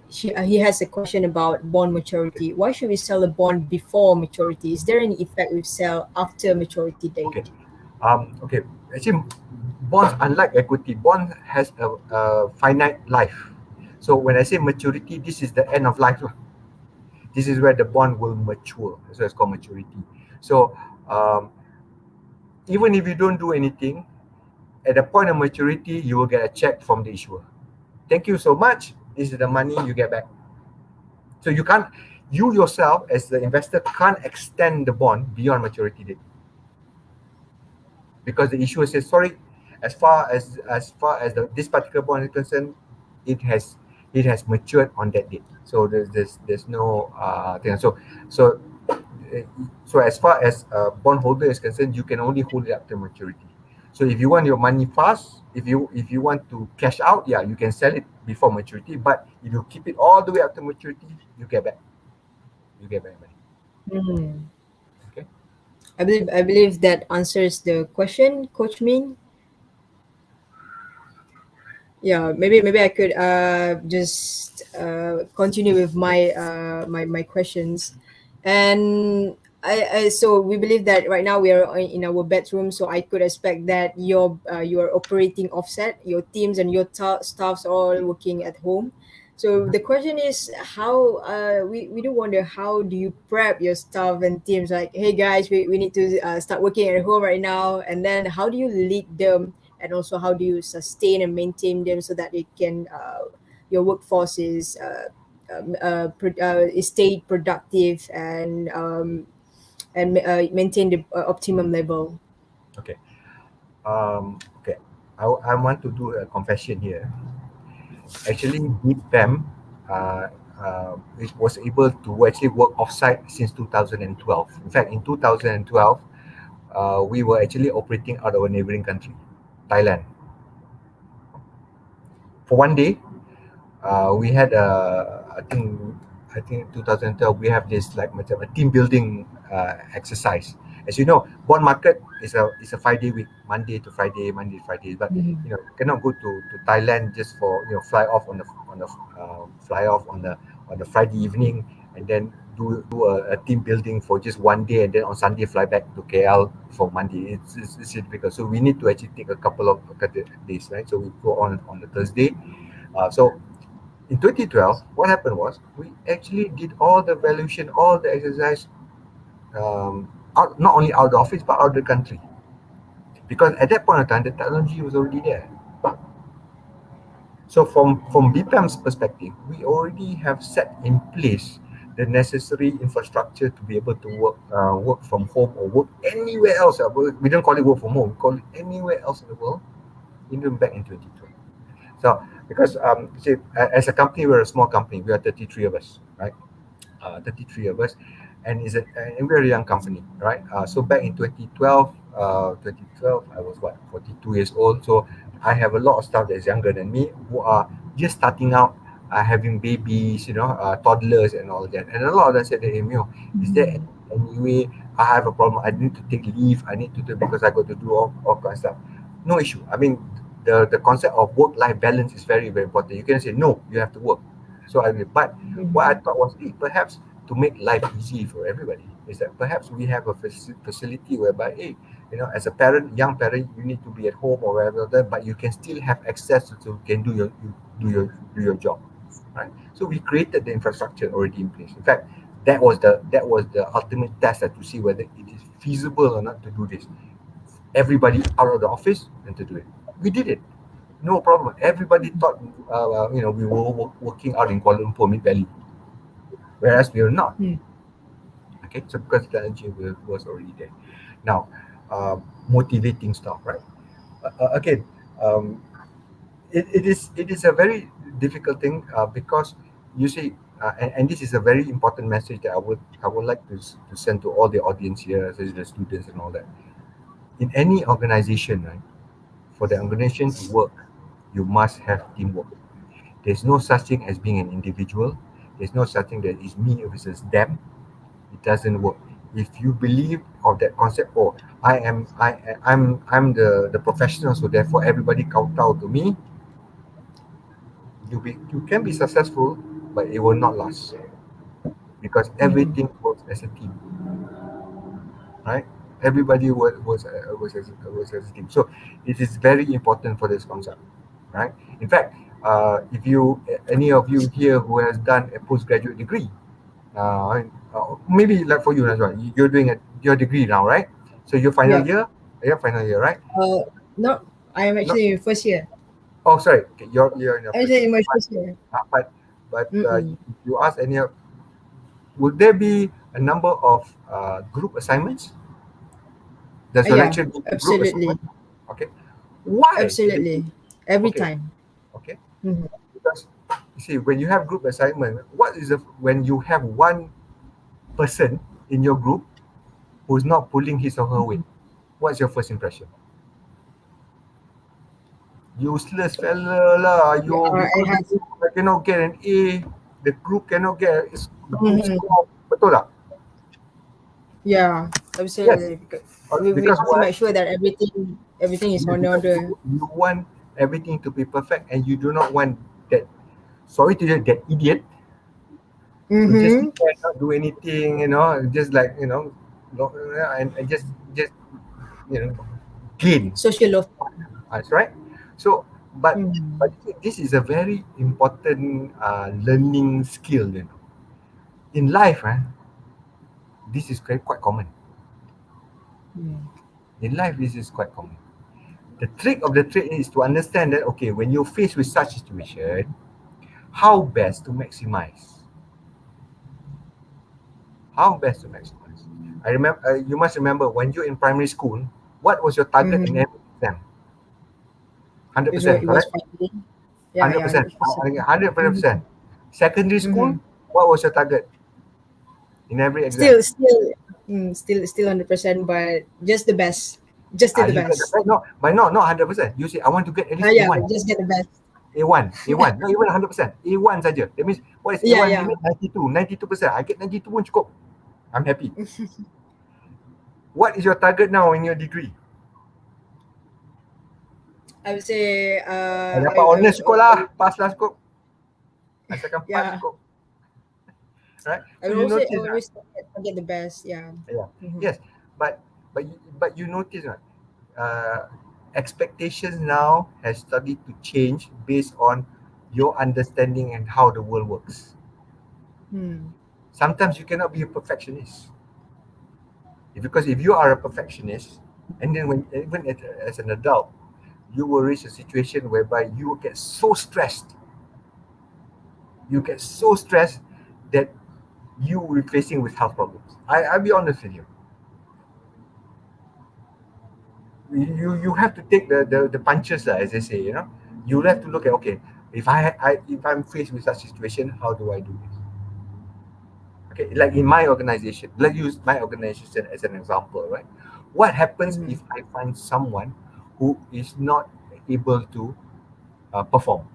he has a question about bond maturity. Why should we sell a bond before maturity? Is there any effect with sell after maturity Okay. date? Okay. Actually, bonds, unlike equity, bond has a finite life. So when I say maturity, this is the end of life lah. This is where the bond will mature. So it's called maturity. So um, even if you don't do anything, at the point of maturity, you will get a check from the issuer. Thank you so much. This is the money you get back. So you yourself as the investor can't extend the bond beyond maturity date because the issuer says sorry. As far as this particular bond is concerned, it has it has matured on that date. So there's no thing. Uh, so as far as a bondholder is concerned, you can only hold it up to maturity. So if you want your money fast, if you want to cash out, yeah, you can sell it before maturity. But if you keep it all the way up to maturity, you get back money. Hmm. Okay. I believe that answers the question, Coach Min. Yeah, maybe I could just continue with my questions. And so we believe that right now we are in our bedroom, so I could expect that you're operating offset, your teams and your staffs are all working at home. So Mhm. the question is how we do wonder, how do you prep your staff and teams, like, hey guys, we need to start working at home right now, and then how do you lead them, and also how do you sustain and maintain them so that it can your workforce is stay productive and maintain the optimum level. Okay. Okay. I want to do a confession here. Actually, Deep Pam, uh, it was able to actually work offsite since 2012. In fact, in 2012, we were actually operating out of a neighboring country, Thailand, for one day. We had I think 2012 we have this like macam a team building exercise. As you know, bond market is a 5 day week, Monday to Friday, Monday to Friday. But Mhm. you cannot go to Thailand just for fly off on the fly off on the Friday evening and then do a team building for just one day and then on Sunday fly back to KL for Monday. It's difficult. So we need to actually take a couple of days, right? So we go on the Thursday. So in 2012, what happened was we actually did all the valuation, all the exercise, not only out of the office but out of the country. Because at that point of time, the technology was already there. So from BPAM's perspective, we already have set in place the necessary infrastructure to be able to work from home or work anywhere else. We don't call it work from home; we call it anywhere else in the world, even back in 2012. So because see, as a company, we're a small company. We are 33 of us, right? 33 of us, and we're a young company, right? So back in 2012, I was what 42 years old. So I have a lot of staff that's younger than me who are just starting out, having babies, toddlers and all that. And a lot of them said, "Hey, Mio, is there Mhm. any way I have a problem? I need to take leave. I need to do because I got to do all kind of stuff." No issue. I mean, the concept of work-life balance is very very important. You can say no, you have to work. So I mean, but what I Mhm. thought was, hey, perhaps to make life easy for everybody is that perhaps we have a facility whereby, hey, as a parent, young parent, you need to be at home or wherever, but you can still have access to can do your job, right? So we created the infrastructure already in place. In fact, that was the ultimate test to see whether it is feasible or not to do this. Everybody out of the office and to do it. We did it, no problem. Everybody thought, we were working out in Kuala Lumpur Mid Valley, whereas we are not. Mhm. Okay, so because the energy was already there. Now, motivating stuff, right? Again, um, it is a very difficult thing because you see, and this is a very important message that I would like to send to all the audience here, especially the students and all that. In any organization, right, for the organization to work, you must have teamwork. There's no such thing as being an individual. There's no such thing that is me versus them. It doesn't work. If you believe of that concept, oh, I'm the professional, so therefore everybody kowtow to me. You can be successful, but it will not last because Mhm. everything works as a team, right? Everybody was as a team. So it is very important for this concept, right? In fact, if you any of you here who has done a postgraduate degree, maybe like for you as well, you're doing your degree now, right? So your final Yep. year, yeah, final year, right? No, I am No, actually in first year. oh, sorry, okay, you're in your I'm first actually year, in my but first year. if Mm-mm. you ask any of, would there be a number of group assignments? Does your Yeah, lecture give you group absolutely. assignment? Okay, why they give? Absolutely. Every Okay, time. okay, Mhm. because you see, when you have group assignment, what is the when you have one person in your group who's not pulling his or her weight? What's your first impression? Useless fella lah, Yeah, you it because the has. group cannot get an A, the group cannot get good Mhm. score. Betul tak? Yeah, Yes. absolutely. Because we Because want to why? make sure that everything is Yeah, on because order. you want everything to be perfect and you do not want that, sorry to say, that idiot who just sit Mm-hmm. there and not do anything, just like, and just, you know, gain. Social love. That's right. So, but Mm-hmm. this is a very important learning skill. In life, this is quite common. Yeah. In life, this is quite common. The trick of the trade is to understand that, okay, when you're faced with such situation, how best to maximize. How best to maximize. I remember. You must remember when you're in primary school, what was your target in Mm-hmm. every exam? Hundred So percent, it was correct? fighting. Yeah, Hundred yeah, percent. 100%. Hundred Mm-hmm. percent. Secondary Mm-hmm. school, What was your target in every exam? Still 100%, but just the best. Just did the You get the best. best. No, but not 100%. You say I want to get at least Yeah, A1. just get the best. A1, not even 100%. A1 saja. That means what is Yeah, A1 yeah. limit? 92%. I get 92 pun cukup. I'm happy. What is your target now in your degree? I would say Dapat honors cukup lah. Pass lah cukup. Asalkan pass yeah. cukup. Right? I So will you also notice that. always target the best. Yeah. Yeah. Mm-hmm. Yes. But but you notice that uh, expectations now has started to change based on your understanding and how the world works. Hmm. Sometimes you cannot be a perfectionist. Because if you are a perfectionist, and then when even as an adult, you will reach a situation whereby you get so stressed. You get so stressed that you will be facing with health problems. I'll be honest with you. You have to take the punches, as they say. You have to look at, okay, if I'm faced with such situation, how do I do this? Okay, like in my organization, let's use my organization as an example, right? What happens Mm-hmm. if I find someone who is not able to perform,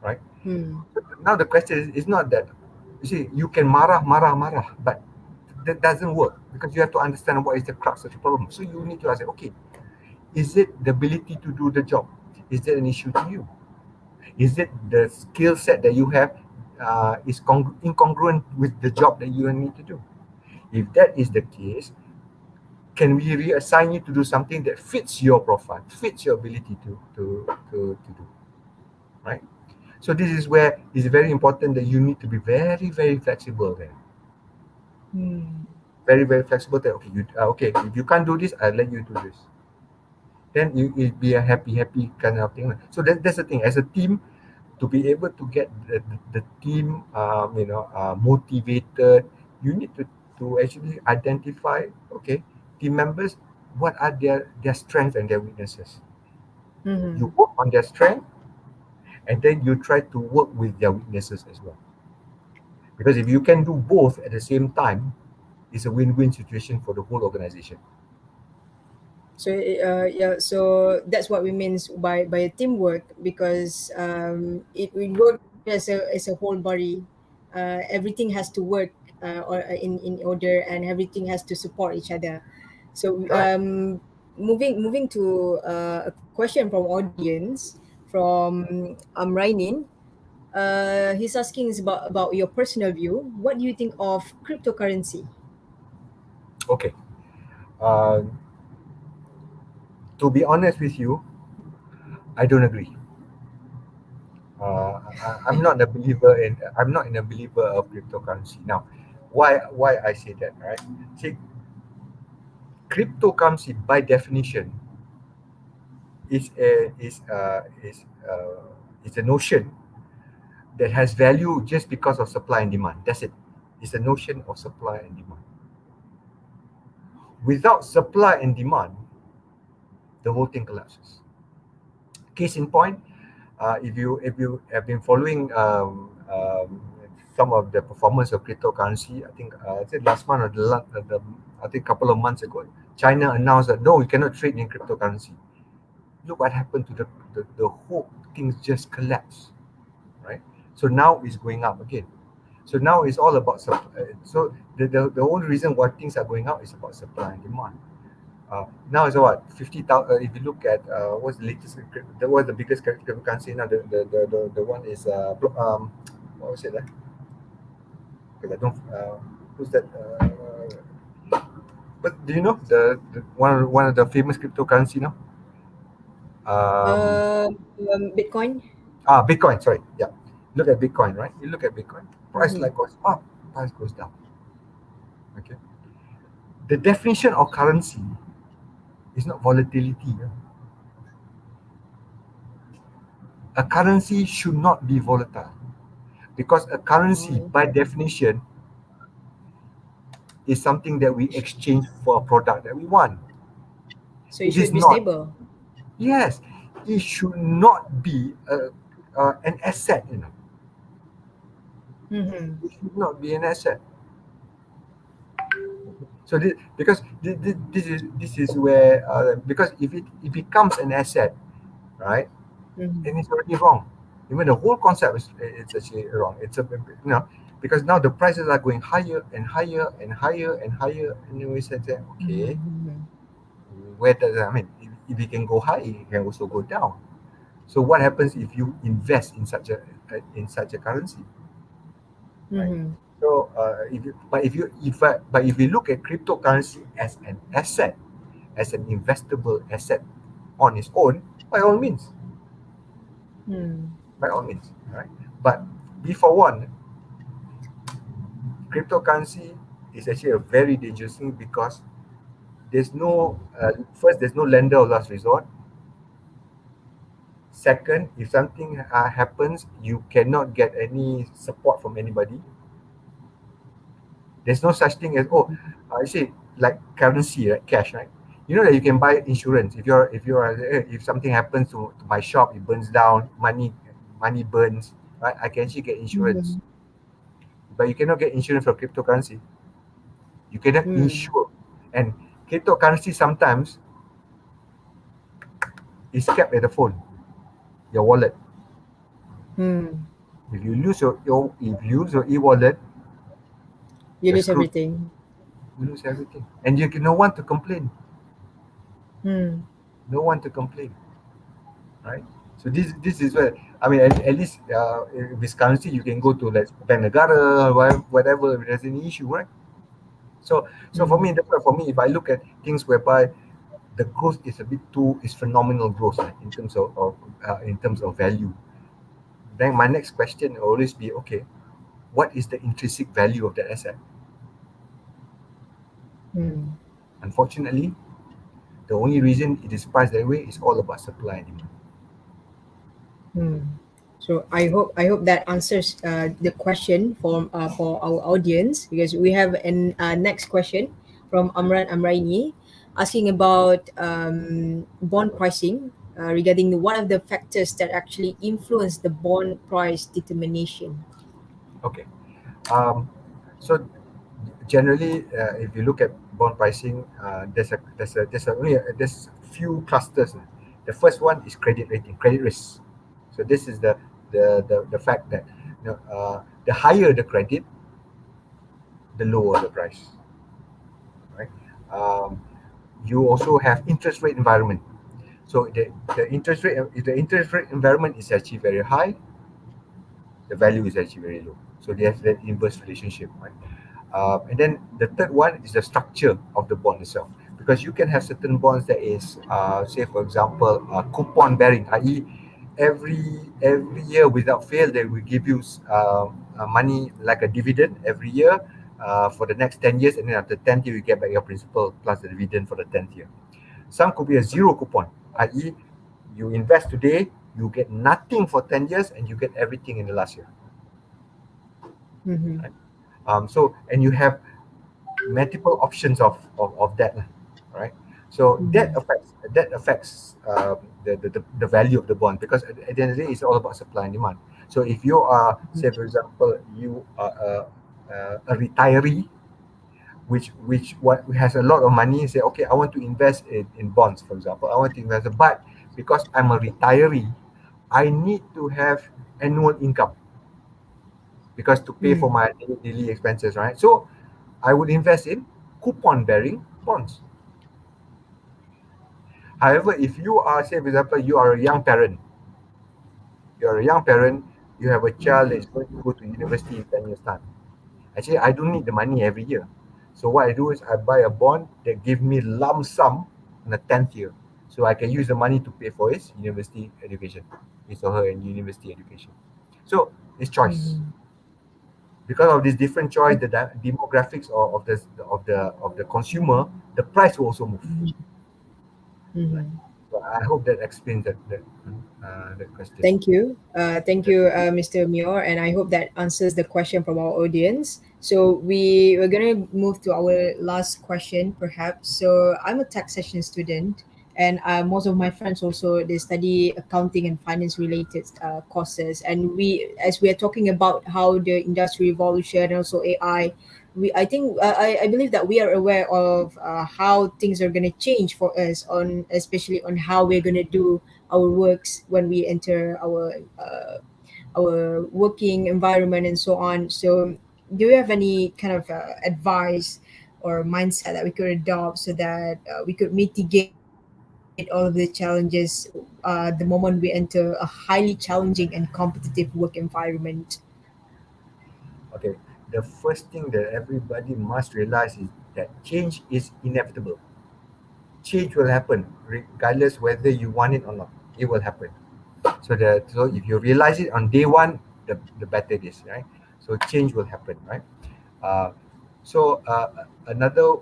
right? Hmm. Now the question is not that, you see, you can marah, but that doesn't work because you have to understand what is the crux of the problem. So you need to ask, okay, is it the ability to do the job? Is that an issue to you? Is it the skill set that you have is incongruent with the job that you need to do? If that is the case, can we reassign you to do something that fits your profile, fits your ability to do, right? So this is where it's very important that you need to be very, very flexible there. Hmm. Very, very flexible there. Okay, okay, if you can't do this, I'll let you do this. Then it'll be a happy kind of thing. So that's the thing. As a team, to be able to get the team motivated, you need to actually identify, okay, team members, what are their strengths and their weaknesses. You Mm-hmm. work on their strength, and then you try to work with their weaknesses as well, because if you can do both at the same time, it's a win-win situation for the whole organization. So yeah, so that's what we means by teamwork, because it will work as a whole body. Everything has to work in order, and everything has to support each other. So Correct. moving to a question from audience, from Rainin. He's asking is about your personal view. What do you think of cryptocurrency? Okay. uh, to be honest with you, I don't agree. I'm not a believer in. I'm not in a believer of cryptocurrency. Now, why I say that, right? See, cryptocurrency by definition is a notion that has value just because of supply and demand. That's it. It's a notion of supply and demand. Without supply and demand, the whole thing collapses. Case in point, if you have been following some of the performance of cryptocurrency, I think last month or I think couple of months ago, China announced that no, you cannot trade in cryptocurrency. Look what happened to the whole things just collapsed, right? So now it's going up again. So now it's all about so the only reason why things are going up is about supply and demand. Now it's what 50,000. If you look at what's the latest, what's the biggest cryptocurrency now? The one is what was it? Because I don't. Who's that? But do you know the one of the famous cryptocurrency now? Um, Bitcoin. Bitcoin. Sorry, yeah. Look at Bitcoin, right? You look at Bitcoin. Price Mm-hmm. like goes up, price goes down. Okay. The definition of currency is not volatility. Yeah? A currency should not be volatile because a currency, Oh, by definition, is something that we exchange for a product that we want. so it It is should be not. stable. Yes, it should not be an asset. Mm-hmm. It should not be an asset. So because this is where because if it becomes an asset, right, Mm-hmm. then it's already wrong. Even the whole concept is it's actually wrong. It's a because now the prices are going higher and higher and higher and higher, and we said that okay, Mm-hmm. where does I mean if it can go high, it can also go down. So what happens if you invest in such a currency, right? Mm-hmm. So but if you look at cryptocurrency as an asset, as an investable asset on its own, by all means, Mm-hmm. right? But before one, cryptocurrency is actually a very dangerous thing because there's no first there's no lender of last resort. Second, if something happens, you cannot get any support from anybody. There's no such thing as I say like currency, right? Cash, right? You know that you can buy insurance if something happens to my shop, it burns down, money burns, right? I can actually get insurance, but you cannot get insurance for cryptocurrency. You cannot Mm-hmm. insure, and cryptocurrency sometimes is kept at the phone, your wallet. Mm-hmm. If you lose if you lose your e-wallet, You you're lose screwed. everything. You lose everything, and no one to complain. Mm. No one to complain, right? So this is where I mean at least with currency you can go to like Bank Negara, whatever. If there's any issue, right? So for me, Mm-hmm. that's why for me, if I look at things whereby the growth is a bit too is phenomenal growth in terms of value, then my next question will always be okay, what is the intrinsic value of that asset? Mm. Unfortunately, the only reason it is priced that way is all about supply and demand. Mm. So I hope that answers the question for our audience, because we have an next question from Amran Amraini asking about bond pricing, regarding one of the factors that actually influence the bond price determination. Okay. Um, so generally, if you look at bond pricing, there's few clusters. The first one is credit rating, credit risk. So this is the fact that the higher the credit, the lower the price, right? Um, you also have interest rate environment. So the interest rate if the interest rate environment is actually very high, the value is actually very low. So they have that inverse relationship, right? And then the third one is the structure of the bond itself, because you can have certain bonds that is, say for example, coupon bearing, i.e., every year without fail they will give you money like a dividend every year for the next 10 years, and then after 10th year you get back your principal plus the dividend for the 10th year. Some could be a zero coupon, i.e., you invest today, you get nothing for 10 years and you get everything in the last year. Mm-hmm. Right? And you have multiple options of that, right? So Mm-hmm. that affects the value of the bond, because at the end of the day it's all about supply and demand. So if you are, say for example, you are a retiree which what has a lot of money, say okay, I want to invest in bonds, for example, I want to invest, but because I'm a retiree, I need to have annual income because to pay for Mm-hmm. my daily expenses, right? So I would invest in coupon bearing bonds. However, if you are, say, for example, you're a young parent, you have a child that is going to go to university in 10 years' time. Actually, I don't need the money every year. So what I do is I buy a bond that gives me lump sum in the 10th year. So I can use the money to pay for his university education, his or her university education. So it's choice. Mm-hmm. Because of this different choice, the demographics of the consumer, the price will also move. Right. Mm-hmm. So I hope that explains that question. Thank That you, question. Mr. Mior, and I hope that answers the question from our audience. So we're gonna move to our last question, perhaps. So I'm a taxation student, and most of my friends also, they study accounting and finance related courses. And we, as we are talking about how the industry evolution and also AI, we, I think, I believe that we are aware of how things are going to change for us, on especially on how we're going to do our works when we enter our working environment and so on. So do you have any kind of advice or mindset that we could adopt so that we could mitigate all of the challenges the moment we enter a highly challenging and competitive work environment? Okay, the first thing that everybody must realize is that change is inevitable. Change will happen regardless whether you want it or not. It will happen. So if you realize it on day one, the better it is, right? So change will happen, right? Uh, another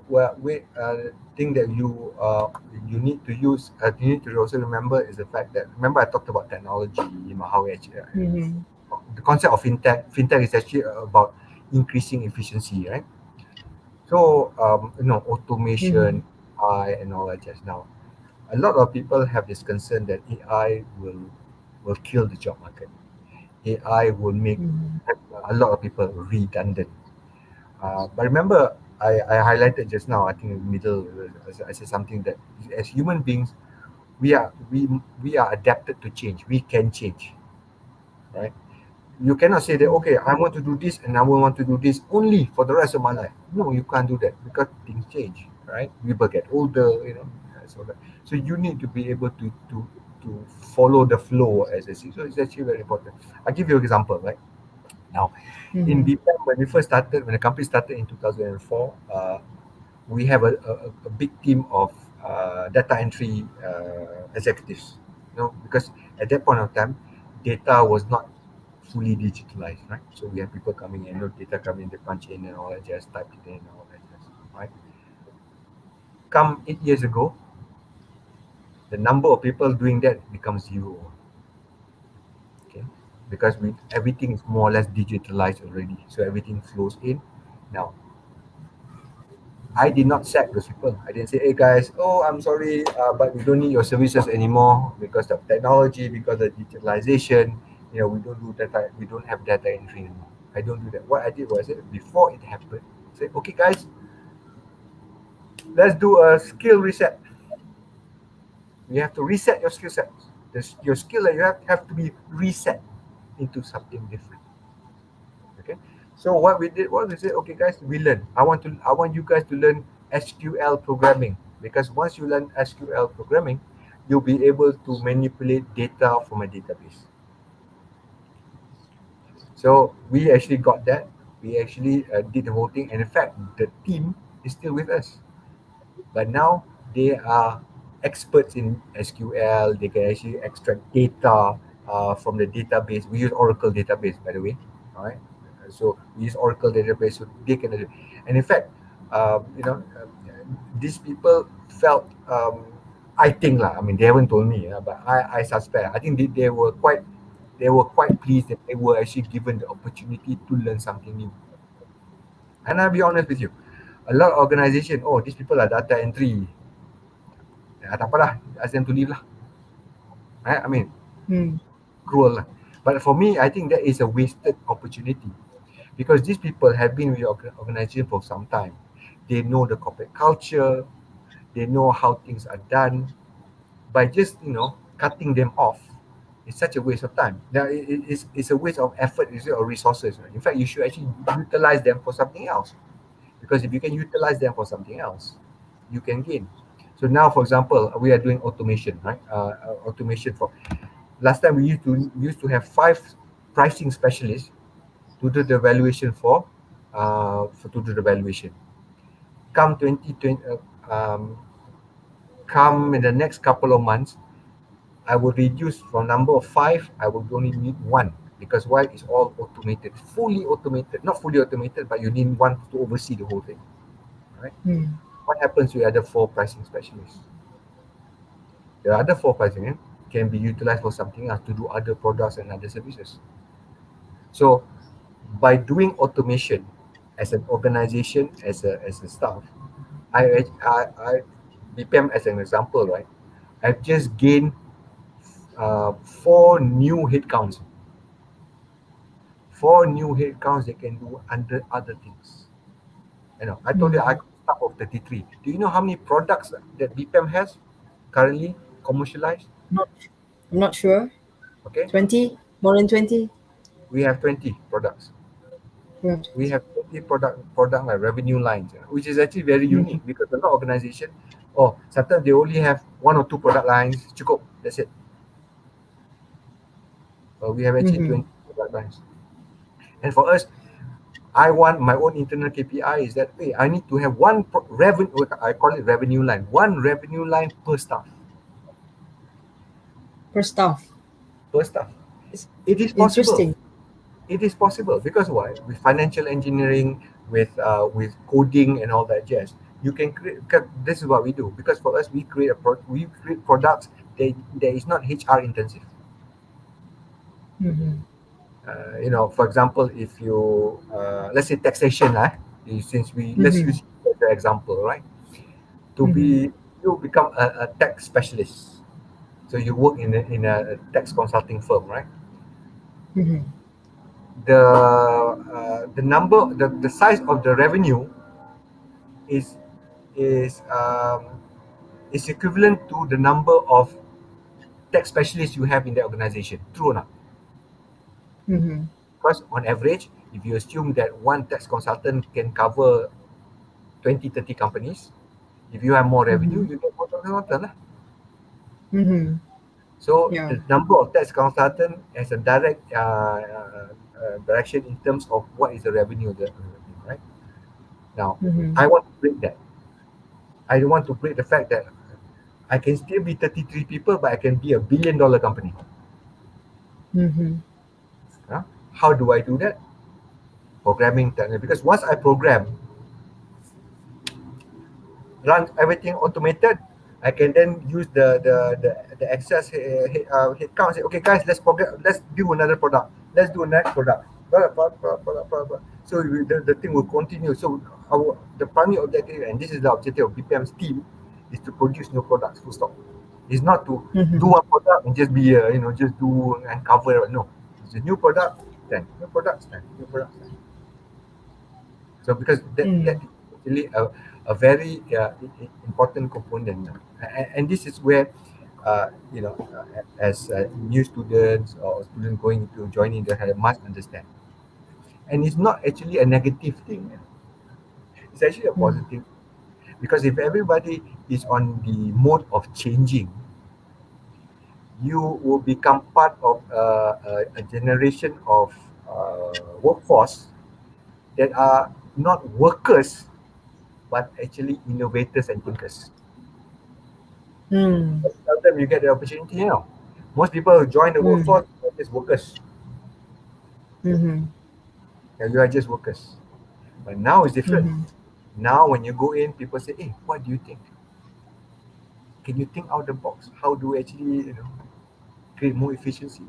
thing that you need to use, you need to also remember is the fact that, remember I talked about technology, how it actually, Mm-hmm. the concept of fintech is actually about increasing efficiency, right? So automation, Mm-hmm. AI, and all that. Just now, a lot of people have this concern that AI will kill the job market. AI will make Mm-hmm. a lot of people redundant. But remember, I highlighted just now, I think in the middle, I said something that as human beings, we are adapted to change. We can change, right? You cannot say that, okay, I want to do this and I will want to do this only for the rest of my life. No, you can't do that because things change, right? People get older, so you need to be able to follow the flow, as I see. So it's actually very important. I'll give you an example, right? Now, in Mm-hmm. BPM, when the company started in 2004, we have a big team of data entry executives. Because at that point of time, data was not fully digitalized, right? So we have people coming in, data coming in, they punch in and all that, just type it in and all that, just, right? Come 8 years ago, the number of people doing that becomes zero. Okay, because we everything is more or less digitalized already, so everything flows in. Now, I did not sack those people. I didn't say, "Hey guys, oh I'm sorry, but we don't need your services anymore because of technology, because of digitalization. We don't do data. We don't have data entry anymore." I don't do that. What I did was, before it happened, say, "Okay guys, let's do a skill reset. You have to reset your skill sets. Your skill that you have to be reset into something different." Okay. So what we did was, we said, okay guys, we learn. I want you guys to learn SQL programming, because once you learn SQL programming, you'll be able to manipulate data from a database. So we actually got that. We actually did the whole thing, and in fact, the team is still with us. But now they are experts in SQL. They can actually extract data from the database. We use Oracle database, by the way. All right. So we use Oracle database, so they can do. And in fact, these people felt. I think lah. I mean, they haven't told me, but I suspect. I think they were quite pleased that they were actually given the opportunity to learn something new. And I'll be honest with you, a lot of organization, oh, these people are data entry. Tak apa lah, ask them to leave lah. I mean, Mm. cruel lah. But for me, I think that is a wasted opportunity, because these people have been with the organization for some time. They know the corporate culture. They know how things are done. By just cutting them off, it's such a waste of time. Now it's a waste of effort, it's of resources. Right? In fact, you should actually utilize them for something else. Because if you can utilize them for something else, you can gain. So now, for example, we are doing automation, right? Automation for, last time we used to have 5 pricing specialists to do the valuation to do the valuation. Come 2020, come in the next couple of months, I will reduce from number of 5. I will only need 1, because why? It's all automated, fully automated, not fully automated, but you need one to oversee the whole thing, right? Mm. What happens to the other 4 pricing specialists? The other 4 pricing can be utilized for something else, to do other products and other services. So by doing automation as an organization, as a staff, I BPM as an example, right? I've just gained four new headcounts. Four new headcounts that can do under other things. I told you I Mm. got staff of 33. Do you know how many products that BPM has currently commercialized? Not, I'm not sure. Okay, 20? More than 20? we have 20 products. Right. We have 20 product like revenue lines, which is actually very Mm-hmm. unique because a lot of organization, oh, sometimes they only have one or two product lines, cukup, that's it. We have actually Mm-hmm. 20 product lines. And for us, I want my own internal KPI is that, hey, I need to have one revenue, I call it revenue line, one revenue line per staff, Per staff. per staff. It's It is possible. interesting. It is possible because why? With financial engineering, with coding and all that jazz, you can create. This is what we do because for us, we create products that is not HR intensive. Mm-hmm. For example, if you let's say taxation, since we let's Mm-hmm. use it as an example, right? To Mm-hmm. be You become a tax specialist. So you work in a tax consulting firm, right? Mm-hmm. The size of the revenue is is um, is equivalent to the number of tax specialists you have in the organization. True or not? Mm-hmm. Because on average, if you assume that one tax consultant can cover 20, 30 companies, if you have more revenue, Mm-hmm. you get more tax consultant lah. Mm-hmm. So Yeah. the number of tax consultant has a direct direction in terms of what is the revenue of the revenue, right? Now, Mm-hmm. I want to break that. I don't want to break the fact that I can still be 33 people, but I can be $1 billion company. Mm-hmm. Huh? How do I do that? Programming technique. Because once I program, run everything automated, I can then use the excess head count. Say, okay, guys, let's do another product. Let's do a next product. So the thing will continue. So the primary objective, and this is the objective of BPM's team, is to produce new products. Full stop. It's not to do Mm-hmm. one product and just be just do and cover. No, it's a new product, then new products, then new products. Then. So because that Mm. is actually a very important component, and this is where as new students or students going to join in, they must understand, and it's not actually a negative thing. It's actually a Mm. positive because if everybody is on the mode of changing, you will become part of a generation of workforce that are not workers but actually innovators and thinkers. Mm. But seldom you get the opportunity, Most people who join the Mm. workforce are just workers. Mm-hmm. Yeah, you are just workers. But now it's different. Mm-hmm. Now when you go in, people say, hey, what do you think? Can you think out the box? How do we actually, create more efficiency?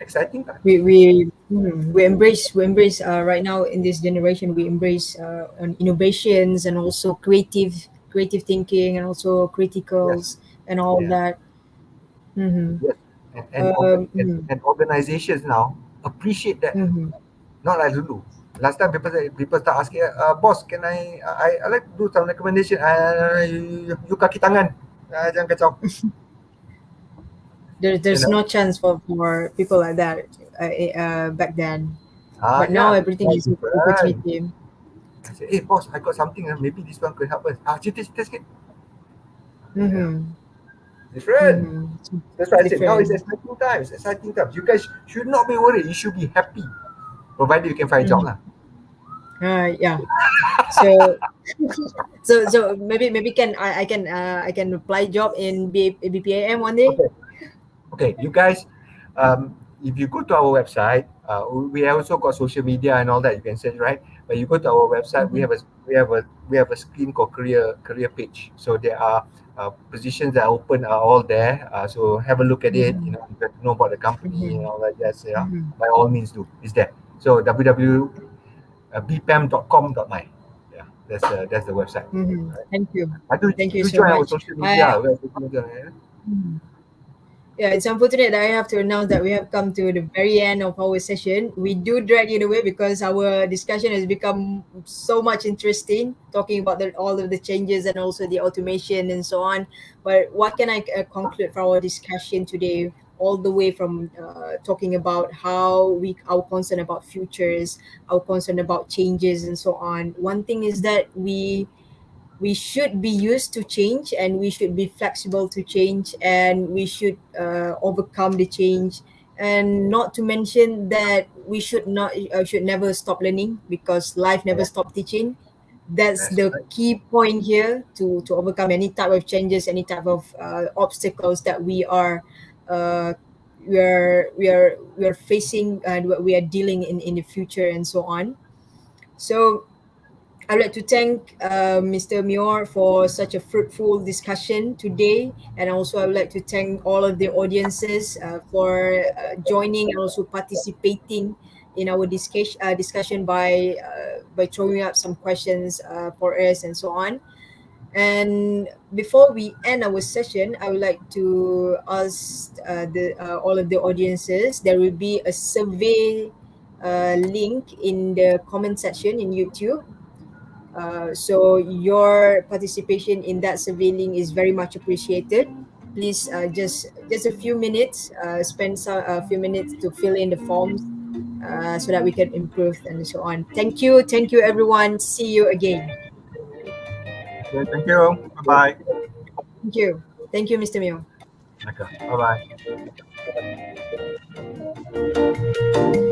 Exciting times. We embrace right now in this generation, we embrace innovations and also creative thinking and also Yes. criticals and all Yeah. that. Mm-hmm. Yes. Mm-hmm. And organizations now appreciate that. Mm-hmm. Not like dulu. Last time people start asking, boss, can I like to do some recommendation. You kaki tangan. Jangan kacau. You There's know. no chance for people like that back then, but now Yeah, everything now is different. opportunity. I say, hey boss, I got something. Maybe this one could help us. Cerita sikit. Yeah, Mm-hmm. different. Mm-hmm. That's why It's I said now it's different. exciting times. Exciting times. You guys should not be worried. You should be happy, provided you can find a job Mm-hmm. lah. Yeah. So so maybe I can apply job in BPAM one day. Okay. Okay, you guys, if you go to our website, we also got social media and all that. You can search, right? But you go to our website, Mm-hmm. we have a screen called career page. So there are positions that are open are all there. So have a look at it. Mm-hmm. You get to know about the company and Mm-hmm. all that. Yes, yeah. Mm-hmm. By all means, do. It's there. So www.bpam.com.my. Yeah, That's the website. Right? Thank you. Thank you Do so join our much. social media. We're social media, yeah? Mhm. Yeah, it's unfortunate that I have to announce that we have come to the very end of our session. We do drag it away because our discussion has become so much interesting, talking about all of the changes and also the automation and so on. But what can I conclude from our discussion today? All the way from talking about how we our concern about futures, our concern about changes and so on. One thing is that we should be used to change and we should be flexible to change and we should overcome the change, and not to mention that we should not should never stop learning because life never Yeah, stop teaching. That's that's the right. key point here to overcome any type of changes, any type of obstacles that uh, we are facing and what we are dealing in the future and so on. So I would like to thank Mr. Meor for such a fruitful discussion today. And also, I would like to thank all of the audiences for joining and also participating in our discussion by throwing up some questions for us and so on. And before we end our session, I would like to ask the all of the audiences. There will be a survey link in the comment section in YouTube, so your participation in that surveilling is very much appreciated. Please just a few minutes, spend a few minutes to fill in the forms so that we can improve and so on. Thank you, everyone. See you again. Okay, thank you. Bye bye. Thank you, Mr. Mio. Okay, bye bye.